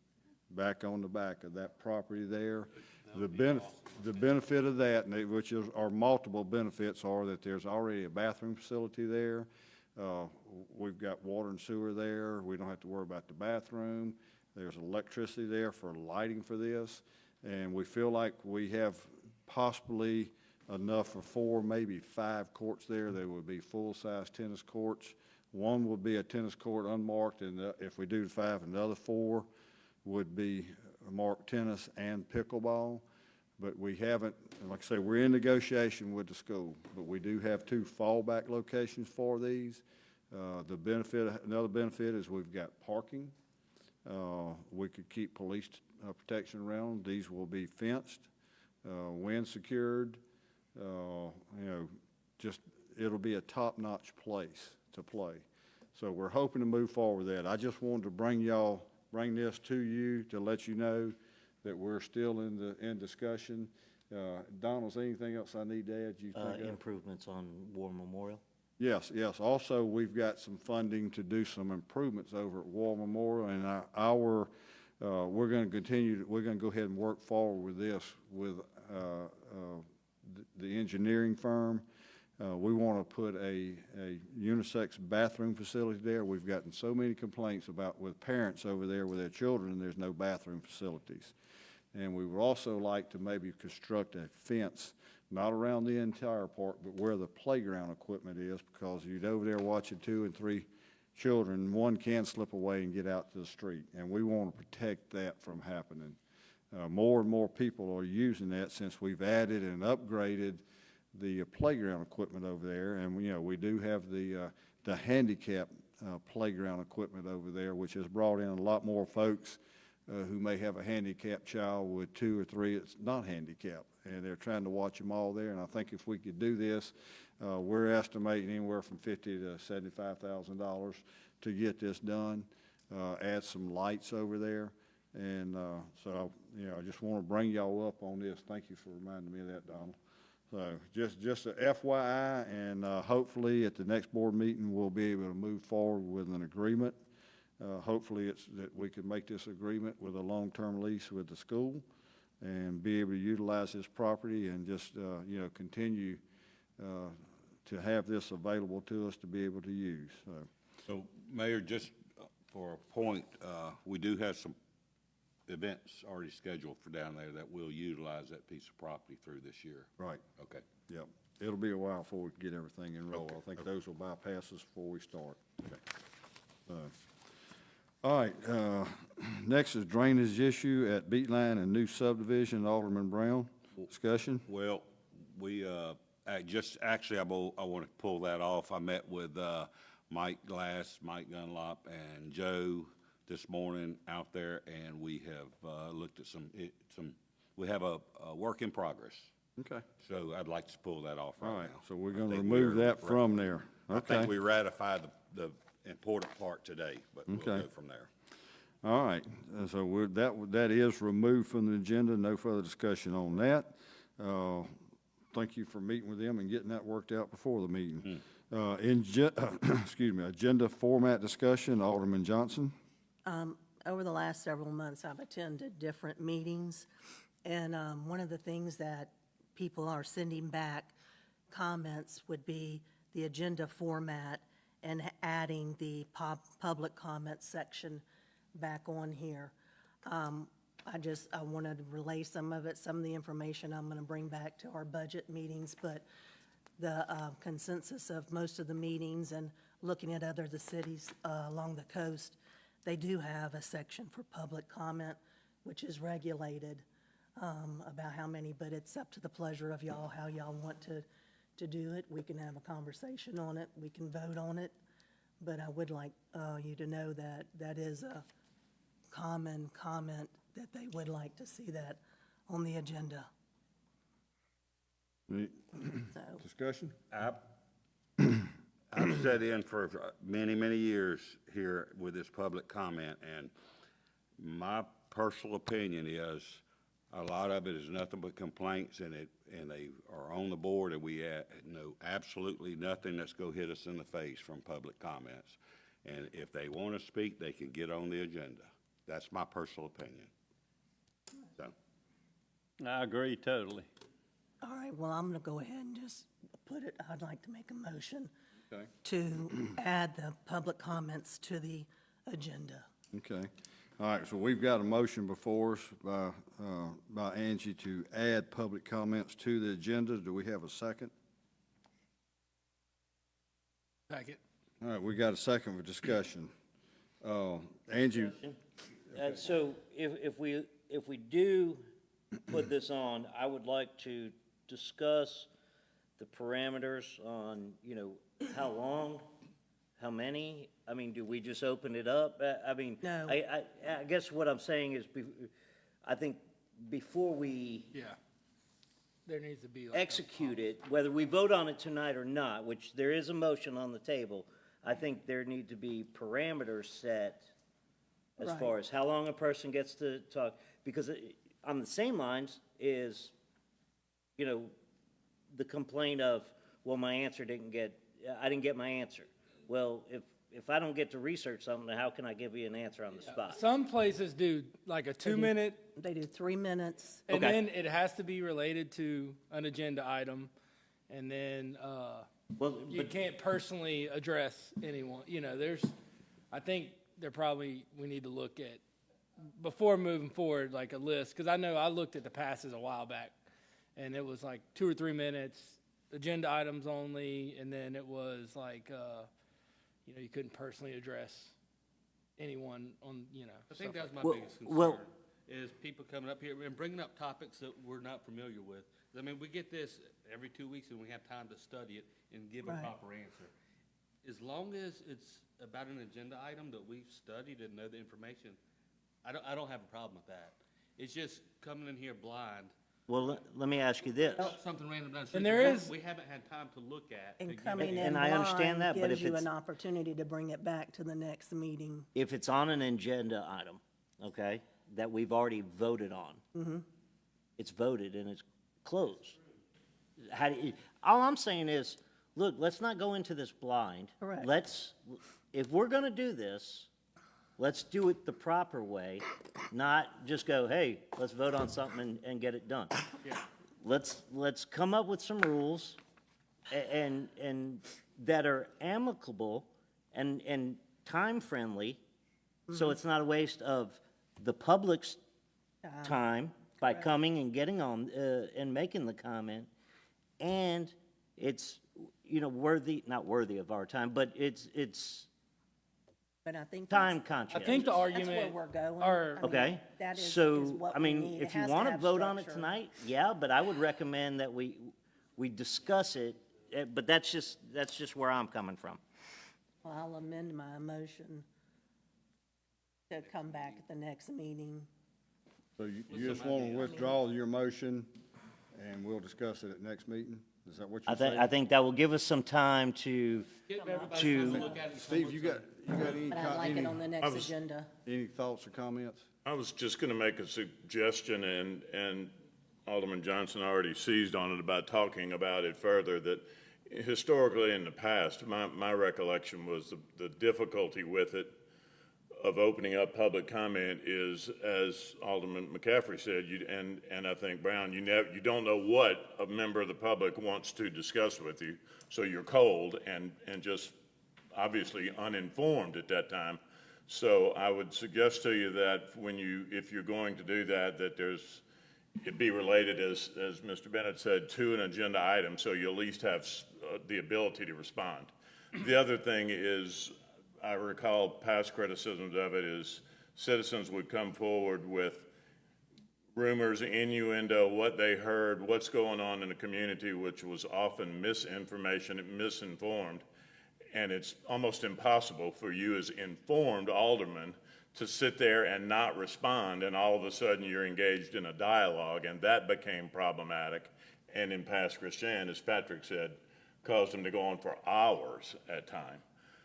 back on the back of that property there. The benefit of that, which are multiple benefits, are that there's already a bathroom facility there. We've got water and sewer there. We don't have to worry about the bathroom. There's electricity there for lighting for this. And we feel like we have possibly enough for 4, maybe 5 courts there. They would be full-size tennis courts. One would be a tennis court unmarked, and if we do 5, and the other 4 would be marked tennis and pickleball. But we haven't, like I say, we're in negotiation with the school, but we do have 2 fallback locations for these. Another benefit is we've got parking. We could keep police protection around. These will be fenced, wind secured. It'll be a top-notch place to play. So we're hoping to move forward with that. I just wanted to bring this to you to let you know that we're still in discussion. Donald, is there anything else I need to add you think of? Improvements on War Memorial? Yes, yes. Also, we've got some funding to do some improvements over at War Memorial, and we're going to continue, we're going to go ahead and work forward with this with the engineering firm. We want to put a unisex bathroom facility there. We've gotten so many complaints about with parents over there with their children, there's no bathroom facilities. And we would also like to maybe construct a fence, not around the entire park, but where the playground equipment is, because you're over there watching 2 and 3 children, one can slip away and get out to the street. And we want to protect that from happening. More and more people are using that since we've added and upgraded the playground equipment over there. And, we do have the handicap playground equipment over there, which has brought in a lot more folks who may have a handicapped child with 2 or 3 that's not handicapped, and they're trying to watch them all there. And I think if we could do this, we're estimating anywhere from $50,000 to $75,000 to get this done. Add some lights over there, and so I just want to bring y'all up on this. Thank you for reminding me of that, Donald. So just a FYI, and hopefully at the next board meeting we'll be able to move forward with an agreement. Hopefully it's that we can make this agreement with a long-term lease with the school and be able to utilize this property and just, continue to have this available to us to be able to use. So, Mayor, just for a point, we do have some events already scheduled for down there that will utilize that piece of property through this year. Right. Okay. Yep. It'll be a while before we get everything enrolled. I think those will bypass us before we start. Okay. All right, next is drainage issue at Beatline and new subdivision, Alderman Brown. Discussion? Well, we, actually, I want to pull that off. I met with Mike Glass, Mike Dunlop, and Joe this morning out there, and we have looked at we have a work in progress. Okay. So I'd like to pull that off right now. All right, so we're going to remove that from there. I Okay. think we ratified the important part today, but we'll Okay. go from there. All right, so that is removed from the agenda. No further discussion on that. Thank you for meeting with them and getting that worked out before the meeting. Excuse me, agenda format discussion, Alderman Johnson. Over the last several months, I've attended different meetings, and one of the things that people are sending back comments would be the agenda format and adding the public comment section back on here. I wanted to relay some of the information I'm going to bring back to our budget meetings, but the consensus of most of the meetings and looking at the cities along the coast, they do have a section for public comment, which is regulated about how many, but it's up to the pleasure of y'all, how y'all want to do it. We can have a conversation on it. We can vote on it. But I would like you to know that that is a common comment that they would like to see that on the agenda. Discussion? I've sat in for many, many years here with this public comment, and my personal opinion is a lot of it is nothing but complaints, and they are on the board, and we know absolutely nothing that's going to hit us in the face from public comments. And if they want to speak, they can get on the agenda. That's my personal opinion. So. I agree totally. All right, well, I'm going to go ahead and just put it, I'd like to make a motion Okay. to add the public comments to the agenda. Okay. All right, so we've got a motion before us by Angie to add public comments to the agenda. Do we have a second? Second. All right, we got a second for discussion. Angie? So if we do put this on, I would like to discuss the parameters on, how long, how many? I mean, do we just open it up? I mean, No. I guess what I'm saying is, I think before we Yeah. There needs to be like execute it, whether we vote on it tonight or not, which there is a motion on the table, I think there need to be parameters set as far as how long a person gets to talk, because on the same lines is, you know, the complaint of, well, I didn't get my answer. Well, if I don't get to research something, how can I give you an answer on the spot? Some places do like a 2-minute, They do 3 minutes. and Okay. then it has to be related to an agenda item, and then, Well, you but can't personally address anyone, you know, I think we need to look at, before moving forward, like a list, because I know I looked at the passes a while back, and it was like 2 or 3 minutes, agenda items only, and then it was like, you know, you couldn't personally address anyone on, you know. I think stuff that's my Well- biggest well- concern, is people coming up here and bringing up topics that we're not familiar with. I mean, we get this every 2 weeks and we have time to study it and give a Right. proper answer. As long as it's about an agenda item that we've studied and know the information, I don't have a problem with that. It's just coming in here blind, well, let me ask you this. something random down the street And there that is- we haven't had time to look at. to And give coming you- in And I understand that, blind but gives if you it's- an opportunity to bring it back to the next meeting. If it's on an agenda item, okay, that we've already voted on, it's voted and it's closed. All I'm saying is, look, let's not go into this blind. Correct. If we're gonna do this, let's do it the proper way, not just go, hey, let's vote on something and get it done. Let's come up with some rules and that are amicable and time-friendly, so it's not a waste of the public's time by coming and getting on, and making the comment, and it's, you know, not worthy of our time, but it's But I think time that's, conscious. I think the that's where argument, we're going. or- I mean, Okay, that is so, what I we mean, need. It if you has to want to have vote on it structure. tonight, yeah, but I would recommend that we discuss it, but that's just where I'm coming from. Well, I'll amend my motion to come back at the next meeting. So you just want to withdraw your motion, and we'll discuss it at next meeting? Is that what you're saying? I think that will give us some time to, Give everybody time to look at it and come Steve, with you some- got any, But I'd like it on the next was- agenda. any thoughts or comments? I was just going to make a suggestion, and Alderman Johnson already seized on it about talking about it further, that historically in the past, my recollection was the difficulty with it of opening up public comment is, as Alderman McCaffrey said, and I think Brown, you don't know what a member of the public wants to discuss with you, so you're cold and just obviously uninformed at that time. So I would suggest to you that if you're going to do that, that it be related, as Mr. Bennett said, to an agenda item, so you at least have the ability to respond. The other thing is, I recall past criticisms of it is citizens would come forward with rumors, innuendo, what they heard, what's going on in the community, which was often misinformation, misinformed. And it's almost impossible for you as informed aldermen to sit there and not respond, and all of a sudden you're engaged in a dialogue, and that became problematic. And in past Christian, as Patrick said, caused them to go on for hours at time.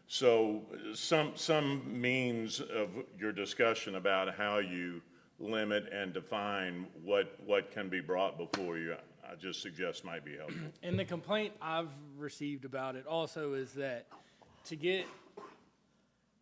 So some means of your discussion about how you limit and define what can be brought before you, I just suggest might be helpful. And the complaint I've received about it also is that to get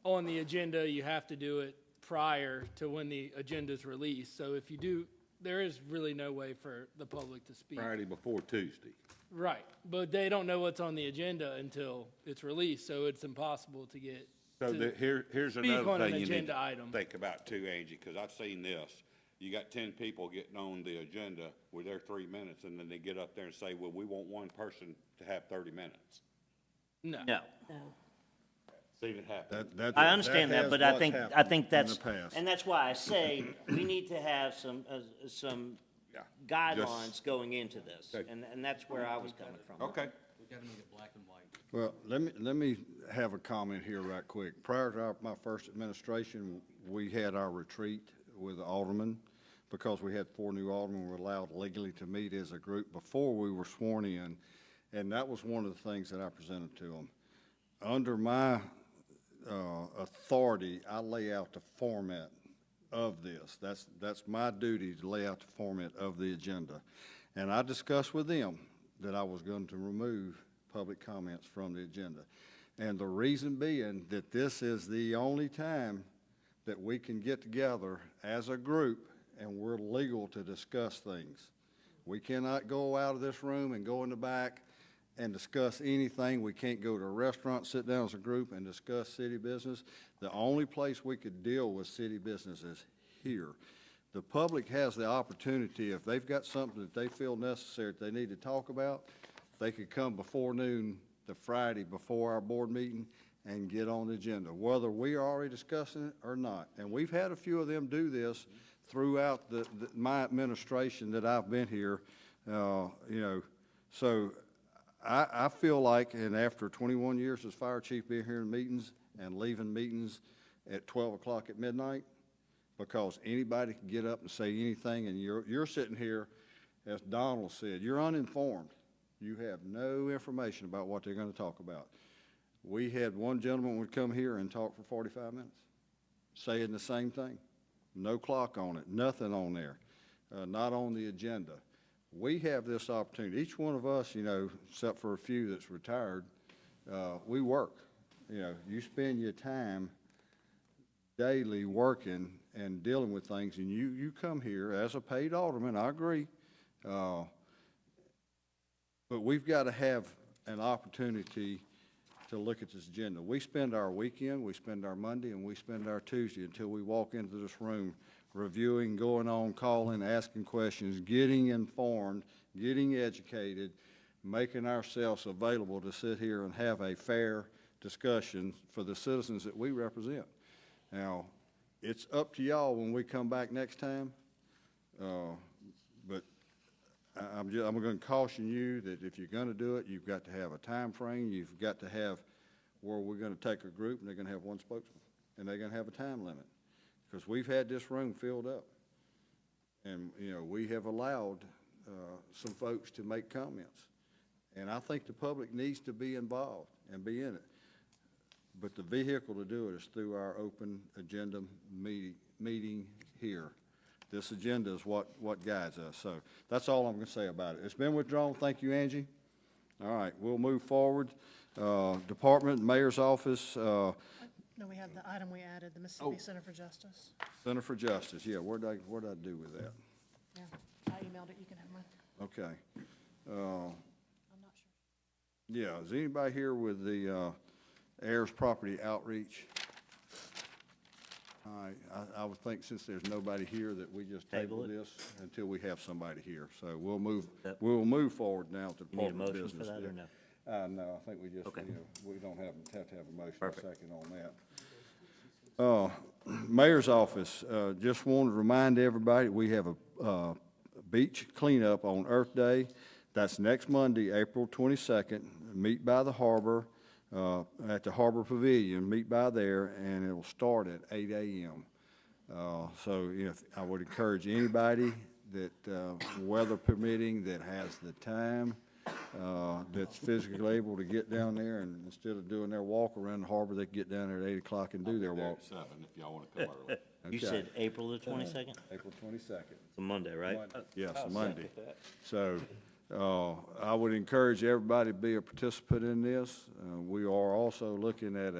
on the agenda, you have to do it prior to when the agenda is released. So if you do, there is really no way for the public to speak. Friday before Tuesday. Right, but they don't know what's on the agenda until it's released, so it's impossible to get So to here's speak another on an thing you need agenda to item. think about too, Angie, because I've seen this. You got 10 people getting on the agenda with their 3 minutes, and then they get up there and say, well, we want one person to have 30 minutes. No. No. No. Seen it happen. I understand that, but I think that's, in the past. and that's why I say we need to have some Yeah. guidelines going into this, Okay. and that's where I was coming from. Okay. We gotta make it black and white. Well, let me have a comment here right quick. Prior to my first administration, we had our retreat with the aldermen because we had 4 new aldermen were allowed legally to meet as a group before we were sworn in, and that was one of the things that I presented to them. Under my authority, I lay out the format of this. That's my duty to lay out the format of the agenda. And I discussed with them that I was going to remove public comments from the agenda. And the reason being that this is the only time that we can get together as a group and we're legal to discuss things. We cannot go out of this room and go in the back and discuss anything. We can't go to a restaurant, sit down as a group and discuss city business. The only place we could deal with city business is here. The public has the opportunity, if they've got something that they feel necessary that they need to talk about, they could come before noon the Friday before our board meeting and get on the agenda, whether we are already discussing it or not. And we've had a few of them do this throughout my administration that I've been here, so I feel like, and after 21 years as fire chief, being here in meetings and leaving meetings at 12 o'clock at midnight, because anybody can get up and say anything, and you're sitting here, as Donald said, you're uninformed. You have no information about what they're going to talk about. We had one gentleman would come here and talk for 45 minutes, saying the same thing. No clock on it, nothing on there, not on the agenda. We have this opportunity. Each one of us, except for a few that's retired, we work. You spend your time daily working and dealing with things, and you come here as a paid alderman, I agree, but we've got to have an opportunity to look at this agenda. We spend our weekend, we spend our Monday, and we spend our Tuesday until we walk into this room reviewing, going on, calling, asking questions, getting informed, getting educated, making ourselves available to sit here and have a fair discussion for the citizens that we represent. Now, it's up to y'all when we come back next time, but I'm going to caution you that if you're going to do it, you've got to have a time frame. You've got to have where we're going to take a group and they're going to have one spokesman, and they're going to have a time limit, because we've had this room filled up, and we have allowed some folks to make comments, and I think the public needs to be involved and be in it. But the vehicle to do it is through our open agenda meeting here. This agenda is what guides us. So that's all I'm going to say about it. It's been withdrawn. Thank you, Angie. All right, we'll move forward. Department, Mayor's Office. No, we have the item we added, the Mississippi Center for Justice. Center for Justice, yeah. Where'd I do with that? Yeah, I emailed it. You can have mine. Okay. I'm not sure. Yeah, is anybody here with the heirs property outreach? All right, I would think since there's nobody here that we just table this until we have somebody here. So we'll move forward now to Department of Business. Need a motion for that or no? No, I think we just, we don't have to have a motion or second on that. Mayor's Office, just wanted to remind everybody, we have a beach cleanup on Earth Day. That's next Monday, April 22nd. Meet by the harbor, at the Harbor Pavilion, meet by there, and it'll start at 8 a.m. So I would encourage anybody that, weather permitting, that has the time, that's physically able to get down there, and instead of doing their walk around the harbor, they can get down there at 8 o'clock and do their walk. 7 if y'all want to come early. You said April the 22nd? April 22nd. It's a Monday, right? Yes, a Monday. So I would encourage everybody to be a participant in this. We are also looking at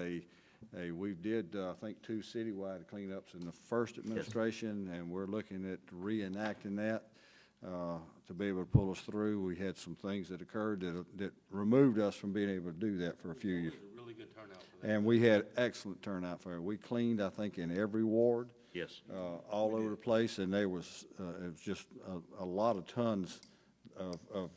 we did, I think, 2 citywide cleanups in the first administration, and we're looking at reenacting that to be able to pull us through. We had some things that occurred that removed us from being able to do that for a few years. A really good turnout for that. And we had excellent turnout for it. We cleaned, I think, in every ward. Yes. All over the place, and it was just a lot of tons of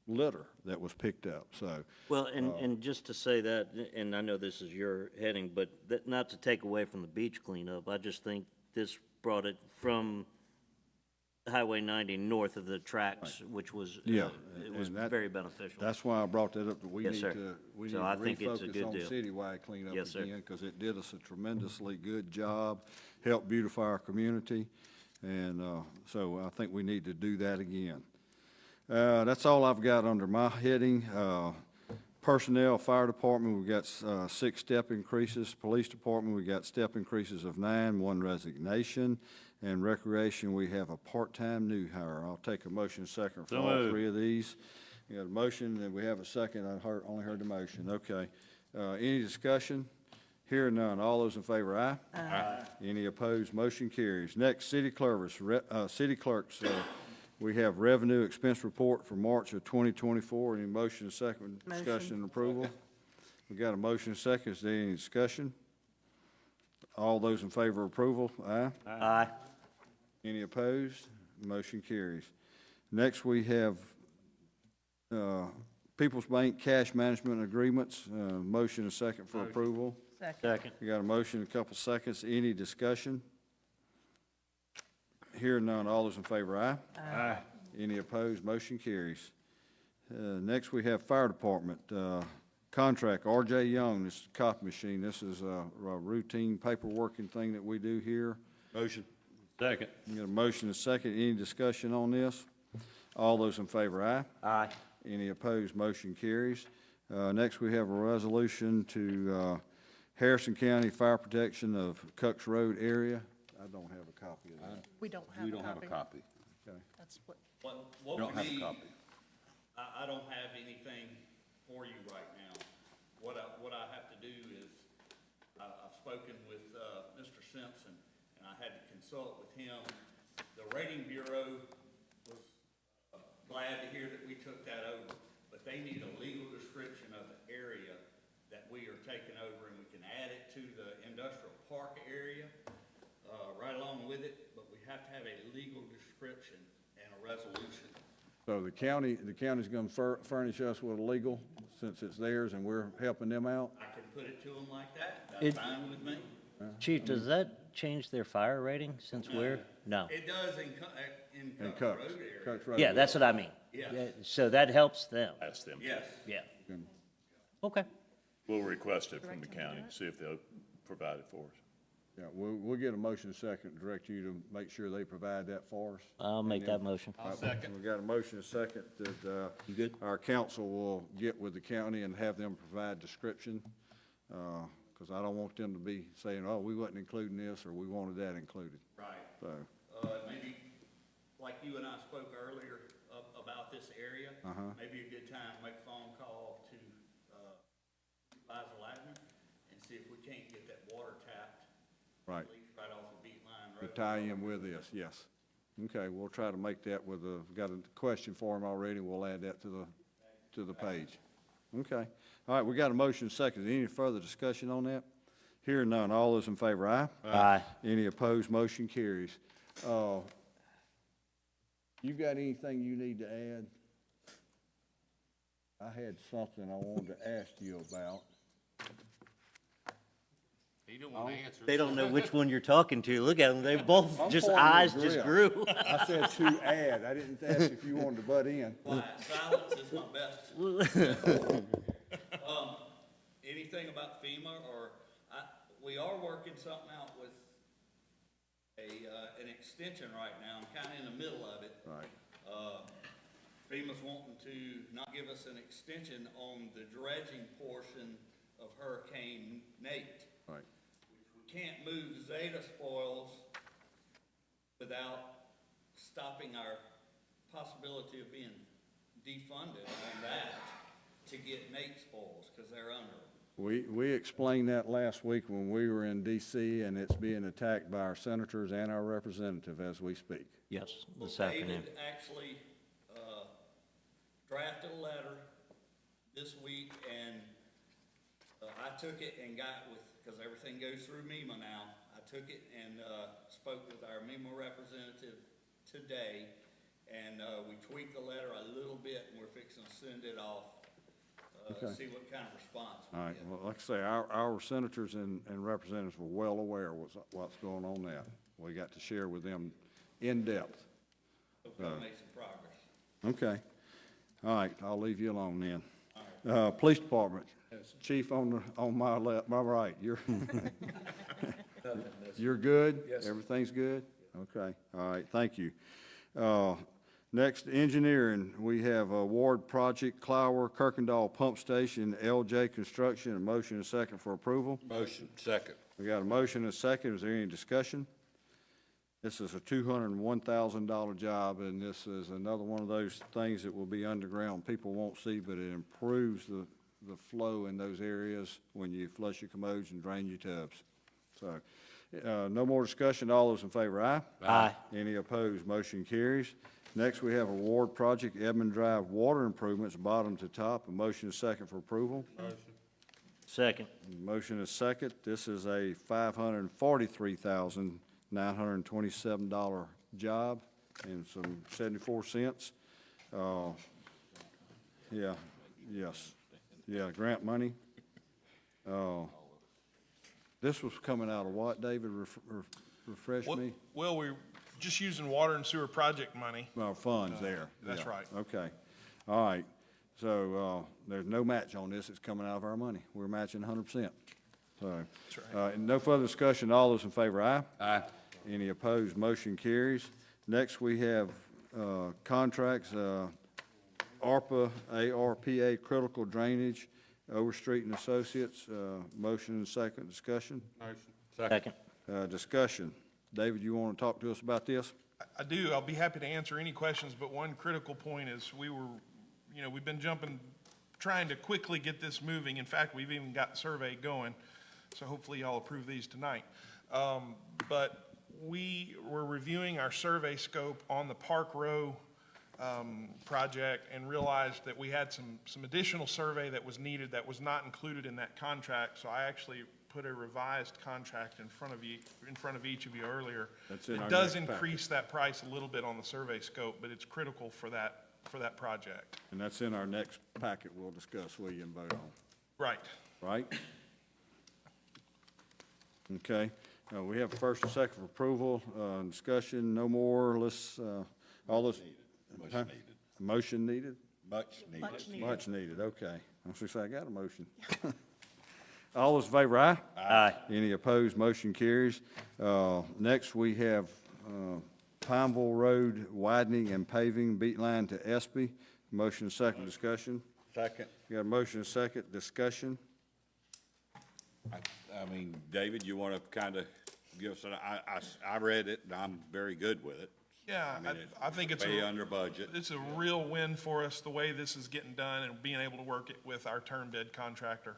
litter that was picked up, so. Well, and just to say that, and I know this is your heading, but not to take away from the beach cleanup, I just think this brought it from Highway 90 north of the tracks, which was, it was very beneficial. That's why I brought that up, that we Yes, need sir. to So I think it's a refocus good on deal. citywide cleanup Yes, sir. again, because it did us a tremendously good job, helped beautify our community, and so I think we need to do that again. That's all I've got under my heading. Personnel, fire department, we got 6 step increases. Police department, we got step increases of 9, 1 resignation. And recreation, we have a part-time new hire. I'll take a motion second for So all moved. 3 of these. We got a motion, and we have a second. Only heard the motion. Okay. Any discussion? Hearing none. All those in favor, aye? Aye. Any opposed? Motion carries. Next, city clerks. We have revenue expense report for March of 2024. Any motion, second, discussion, and approval? We got a motion, second. Is there any discussion? All those in favor of approval, aye? Aye. Any opposed? Motion carries. Next, we have People's Bank cash management agreements. Motion and second for approval. Second. We got a motion, a couple seconds. Any discussion? Hearing none. All those in favor, aye? Aye. Any opposed? Motion carries. Next, we have Fire Department contract, R.J. Young, this is a copy machine. This is a routine paperworking thing that we do here. Motion. Second. We got a motion and a second. Any discussion on this? All those in favor, aye? Aye. Any opposed? Motion carries. Next, we have a resolution to Harrison County Fire Protection of Cucks Road area. I don't have a copy of that. We don't have We a don't have a copy. copy. Okay. That's what, What We would don't have a be, copy. I don't have anything for you right now. What I have to do is, I've spoken with, Mr. Simpson, and I had to consult with him. The rating bureau was glad to hear that we took that over, but they need a legal description of the area that we are taking over, and we can add it to the industrial park area, right along with it, but we have to have a legal description and a resolution. So the county's going to furnish us with a legal, since it's theirs and we're helping them out? I can put it to them like that, that's fine with me. Chief, does that change their fire rating since we're? No. It does in And Cuck Cucks, Road area. Cucks Road. Yeah, that's what I mean. Yes. Yeah, so that helps them. Ask them. Yes. Yeah. Okay. We'll request it from the county, see if they'll provide it for us. Yeah, we'll get a motion second, direct you to make sure they provide that for us. I'll make that motion. I'll second. We got a motion second that, You good? our council will get with the county and have them provide description. Cause I don't want them to be saying, oh, we wasn't including this, or we wanted that included. Right. So, Maybe, like you and I spoke earlier about this area, maybe a good time to make a phone call to, Supervisor Ladner and see if we can't get that water tapped. right. At least right off the beat line To road. tie in with this, yes. Okay, we'll try to make that with got a question for him already, we'll add that to the page. Okay, all right, we got a motion second. Any further discussion on that? Hearing none, all those in favor, aye? Aye. Any opposed, motion carries. You got anything you need to add? I had something I wanted to ask you about. He don't want to answer. They don't know which one you're talking to. Look at them. They both, I'm just pointing eyes at just Griff. grew. I said to add, I didn't ask if you wanted to butt in. Quiet silence is my best. Anything about FEMA, or, we are working something out with an extension right now. I'm kinda in the middle of it. Right. FEMA's wanting to not give us an extension on the dredging portion of Hurricane Nate. Right. We can't move Zeta spoils without stopping our possibility of being defunded on that to get Nate spoils, because they're under it. We explained that last week when we were in DC, and it's being attacked by our senators and our representative as we speak. Yes, this Well, afternoon. David actually drafted a letter this week, and I took it and got with, because everything goes through MEMA now, I took it and spoke with our MEMA representative today, and we tweaked the letter a little bit, and we're fixing to send it off, Okay. see what kind of response we All right, get. well, like I say, our senators and representatives were well aware of what's going on now. We got to share with them in depth. We've got to make some progress. Okay. All right, I'll leave you alone then. Police Department, Chief on my left, my right, you're good? Yes. Everything's good? Okay, all right, thank you. Next, engineering, we have award project Clower Kirkendall Pump Station, LJ Construction. A motion and a second for approval. Motion, second. We got a motion and a second. Is there any discussion? This is a $201,000 job, and this is another one of those things that will be underground. People won't see, but it improves the flow in those areas when you flush your commodes and drain your tubs. So, no more discussion. All those in favor, aye? Aye. Any opposed? Motion carries. Next, we have award project Edmond Drive water improvements, bottom to top. A motion and a second for approval. Second. Motion is second. This is a $543,927 job and some 74 cents. Yeah, yes. Yeah, grant money. This was coming out of what, David? Refresh me? Well, we're just using water and sewer project money. Our funds there. That's Yeah. right. Okay. All right. So, there's no match on this. It's coming out of our money. We're matching 100%. So, no further discussion. All those in favor, aye? Aye. Any opposed? Motion carries. Next, we have, contracts, ARPA, ARPA Critical Drainage, Overstreet and Associates. Motion and second. Discussion? Second. Discussion. David, you want to talk to us about this? I do. I'll be happy to answer any questions, but one critical point is we've been trying to quickly get this moving. In fact, we've even got the survey going, so hopefully y'all approve these tonight. But we were reviewing our survey scope on the Park Row project and realized that we had some additional survey that was needed that was not included in that contract. So I actually put a revised contract in front of each of you earlier. It does increase that price a little bit on the survey scope, but it's critical for that project. And that's in our next packet we'll discuss, will you, and vote on. Right. Right? Okay. We have first and second for approval, discussion, no more. Let's, all those. Much Huh? needed. Motion needed? Much needed. Much needed, okay. I'm supposed to say I got a motion. All those in favor, aye? Aye. Any opposed? Motion carries. Next, we have Pineville Road widening and paving, beat line to Espy. Motion and second. Discussion. Second. You got a motion and second. Discussion. I mean, David, you want to kind of give us, I read it, and I'm very good with it. Yeah, mean, I think it's way under budget. It's a real win for us, the way this is getting done and being able to work it with our term bid contractor.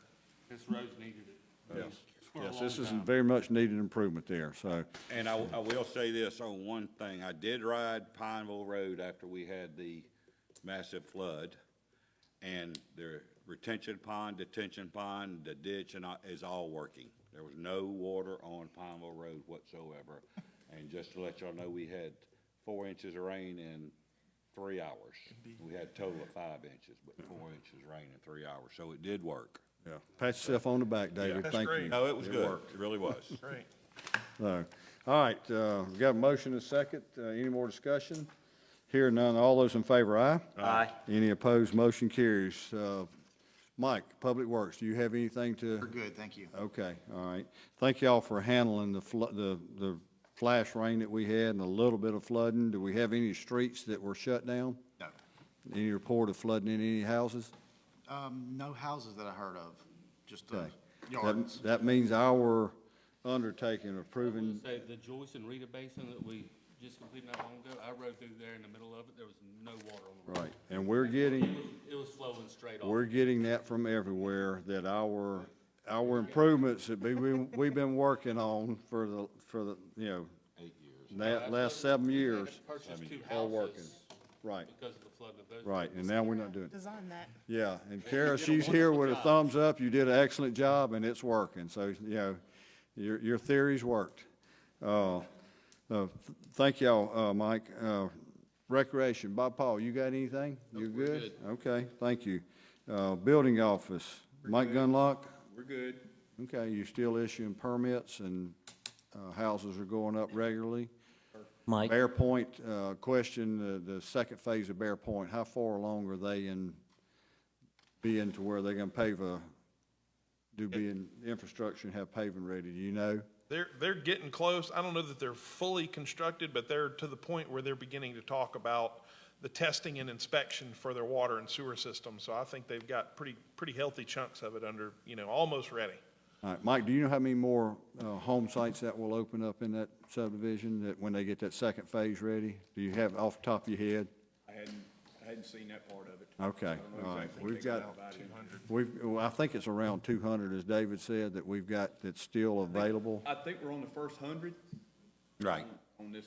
This road's needed it. Yes. For a Yes, long this is time. very much needed improvement there, so. And I will say this on one thing. I did ride Pineville Road after we had the massive flood, and the retention pond, detention pond, the ditch, and is all working. There was no water on Pineville Road whatsoever. And just to let y'all know, we had 4 inches of rain in 3 hours. We had a total of 5 inches, but 4 inches of rain in 3 hours, so it did work. Yeah. Pat yourself on the back, David. That's Thank great. you. No, it was good. worked. It really was. Great. So, all right, we got a motion and a second. Any more discussion? Hearing none. All those in favor, aye? Aye. Any opposed? Motion carries. Mike, Public Works, do you have anything to? We're good, thank you. Okay, all right. Thank y'all for handling the flash rain that we had and a little bit of flooding. Do we have any streets that were shut down? No. Any report of flooding in any houses? No houses that I heard of, just Okay. yards. That means our undertaking of proving, Say, the Joyce and Rita Basin that we just completed not long ago, I rode through there in the middle of it, there was no water on the road. right, and we're getting, It was flowing straight off. we're getting that from everywhere, that our improvements that we've been working on for the, 8 years. last 7 years Purchased two are working. houses Right, because of the flood of those. right, and now we're not doing it. Design that. Yeah, and Kara, she's here with a thumbs up. You did an excellent job, and it's working. So, your theories worked. Thank y'all, Mike. Recreation, Bob Paul, you got anything? You good? Okay, thank you. Building office, Mike Gunlock? We're good. Okay, you still issuing permits and houses are going up regularly? Mike? Bear Point, question, the second phase of Bear Point, how far along are they in being to where they're gonna pave be in infrastructure and have paving ready, do you know? They're getting close. I don't know that they're fully constructed, but they're to the point where they're beginning to talk about the testing and inspection for their water and sewer system. So I think they've got pretty healthy chunks of it under, almost ready. All right, Mike, do you know how many more home sites that will open up in that subdivision, that when they get that second phase ready? Do you have off the top of your head? I hadn't seen that part of it. Okay, all right. We've got, About I think it's around 200, as David said, that we've got that's still available. I think we're on the first 100. Right. On this.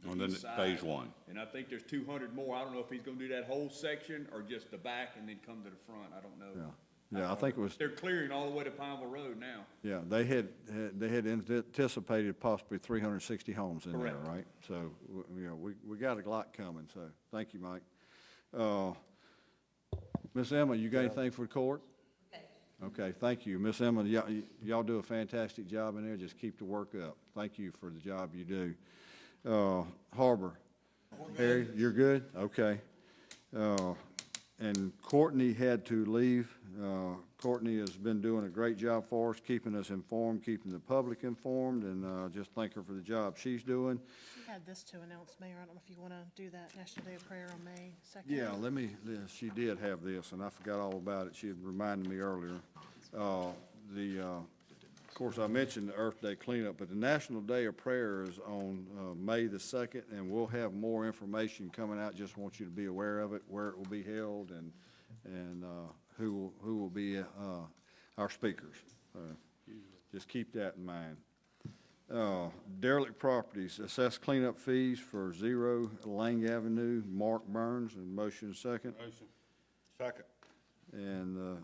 On the east side. phase one. And I think there's 200 more. I don't know if he's gonna do that whole section or just the back and then come to the front. I don't know. Yeah, I think it was, They're clearing all the way to Pineville Road now. yeah, they had anticipated possibly 360 homes in there, Correct. right? So, we got a lot coming, so thank you, Mike. Miss Emma, you got anything for the court? Okay, thank you. Miss Emma, y'all do a fantastic job in there. Just keep the work up. Thank you for the job you do. Harbor. Harry, you're good? Okay. And Courtney had to leave. Courtney has been doing a great job for us, keeping us informed, keeping the public informed, and just thank her for the job she's doing. She had this to announce, Mayor. I don't know if you want to do that National Day of Prayer on May 2nd. Yeah, she did have this, and I forgot all about it. She had reminded me earlier. Of course, I mentioned the Earth Day cleanup, but the National Day of Prayer is on May the 2nd, and we'll have more information coming out. Just want you to be aware of it, where it will be held, and who will be our speakers. Just keep that in mind. Derelict properties, assess cleanup fees for 0 Lang Avenue, Mark Burns, and motion second. Motion. Second. And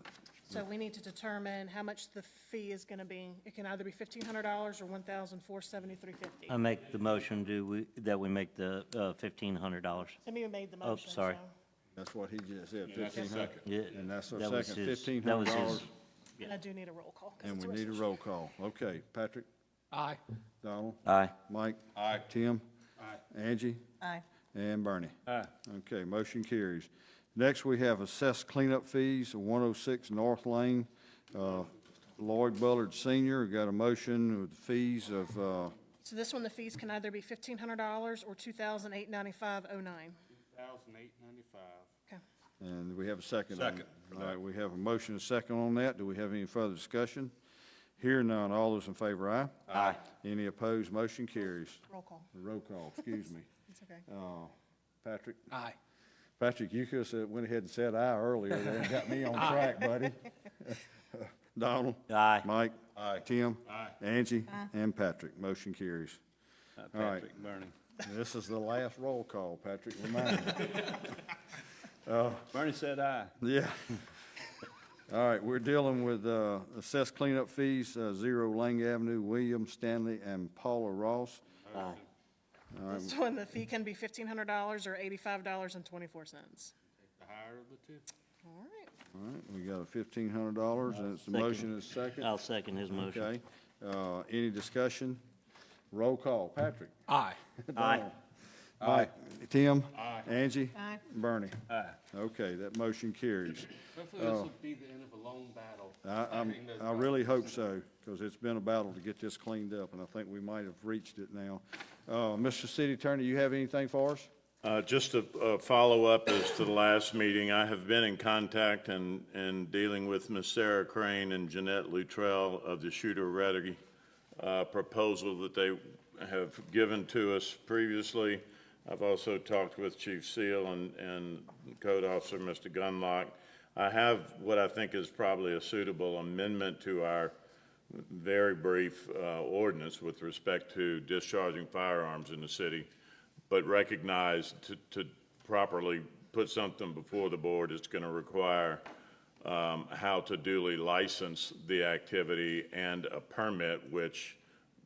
So we need to determine how much the fee is going to be. It can either be $1,500 or $1,473.50. I make the motion that we make the $1,500. Timmy made the motion. sorry. so- that's what he just said, Yeah, that's 1,500. Yeah, And that's our that was second, his- that was $1,500. his- And I do need a roll call. 'cause And it's we need a resolution. roll call. Okay, Patrick? Aye. Donald? Aye. Mike? Aye. Tim? Aye. Angie? Aye. And Bernie? Aye. Okay, motion carries. Next, we have assessed cleanup fees, 106 North Lane. Lloyd Bullard Senior, got a motion with fees of, So this one, the fees can either be $1,500 or $2,895.09. $2,895. Okay. and we have a second on it. Second. All right, we have a motion and a second on that. Do we have any further discussion? Hearing none, all those in favor, aye? Aye. Any opposed, motion carries. Roll call. Roll call, excuse me. It's okay. Patrick? Aye. Patrick, you could have went ahead and said aye earlier, and got me on track, buddy. Donald? Aye. Mike? Aye. Tim? Aye. Angie? And Patrick, motion carries. All right. Patrick, Bernie. This is the last roll call, Patrick, remind me. Bernie said aye. Yeah. All right, we're dealing with assessed cleanup fees, 0 Lang Avenue, William, Stanley, and Paula Ross. Aye. This one, the fee can be $1,500 or $85.24. The higher of the two. All right. All right, we got a $1,500, and it's the motion is second. I'll second his motion. Okay. Any discussion? Roll call. Patrick? Aye. Aye. Mike? Tim? Aye. Angie? Aye. Bernie? Aye. Okay, that motion carries. Hopefully this will be the end of a long battle. I really hope so, because it's been a battle to get this cleaned up, and I think we might have reached it now. Mr. City Attorney, you have anything for us? Just a follow-up as to the last meeting. I have been in contact and dealing with Ms. Sarah Crane and Jeanette Luttrell of the Shooter-Ready proposal that they have given to us previously. I've also talked with Chief Seal and Code Officer Mr. Gunlock. I have what I think is probably a suitable amendment to our very brief ordinance with respect to discharging firearms in the city, but recognize to properly put something before the board, it's going to require how to duly license the activity and a permit, which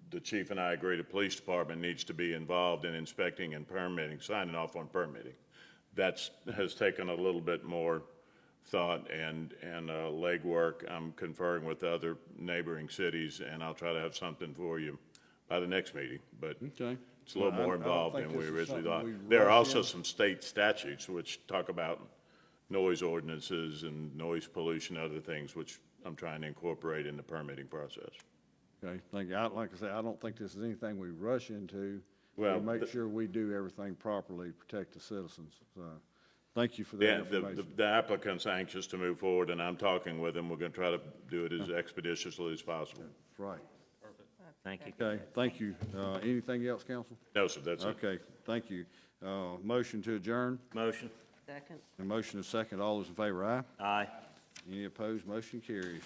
the chief and I agree the police department needs to be involved in inspecting and permitting, signing off on permitting. That has taken a little bit more thought and legwork. I'm conferring with other neighboring cities, and I'll try to have something for you by the next meeting, but Okay. it's a little Well, I more don't involved think than we this is originally thought. something we There are rush also in. some state statutes which talk about noise ordinances and noise pollution, other things, which I'm trying to incorporate in the permitting process. Okay, thank you. Like I say, I don't think this is anything we rush into. Well, we'll make sure we do everything properly, to protect the citizens. So, thank you for that Yeah, information. the applicant's anxious to move forward, and I'm talking with him. We're going to try to do it as expeditiously as possible. That's right. Thank you. Okay, thank you. Anything else, council? No, sir, that's it. Okay, thank you. Motion to adjourn? Motion? Second. A motion is second. All those in favor, aye? Aye. Any opposed? Motion carries.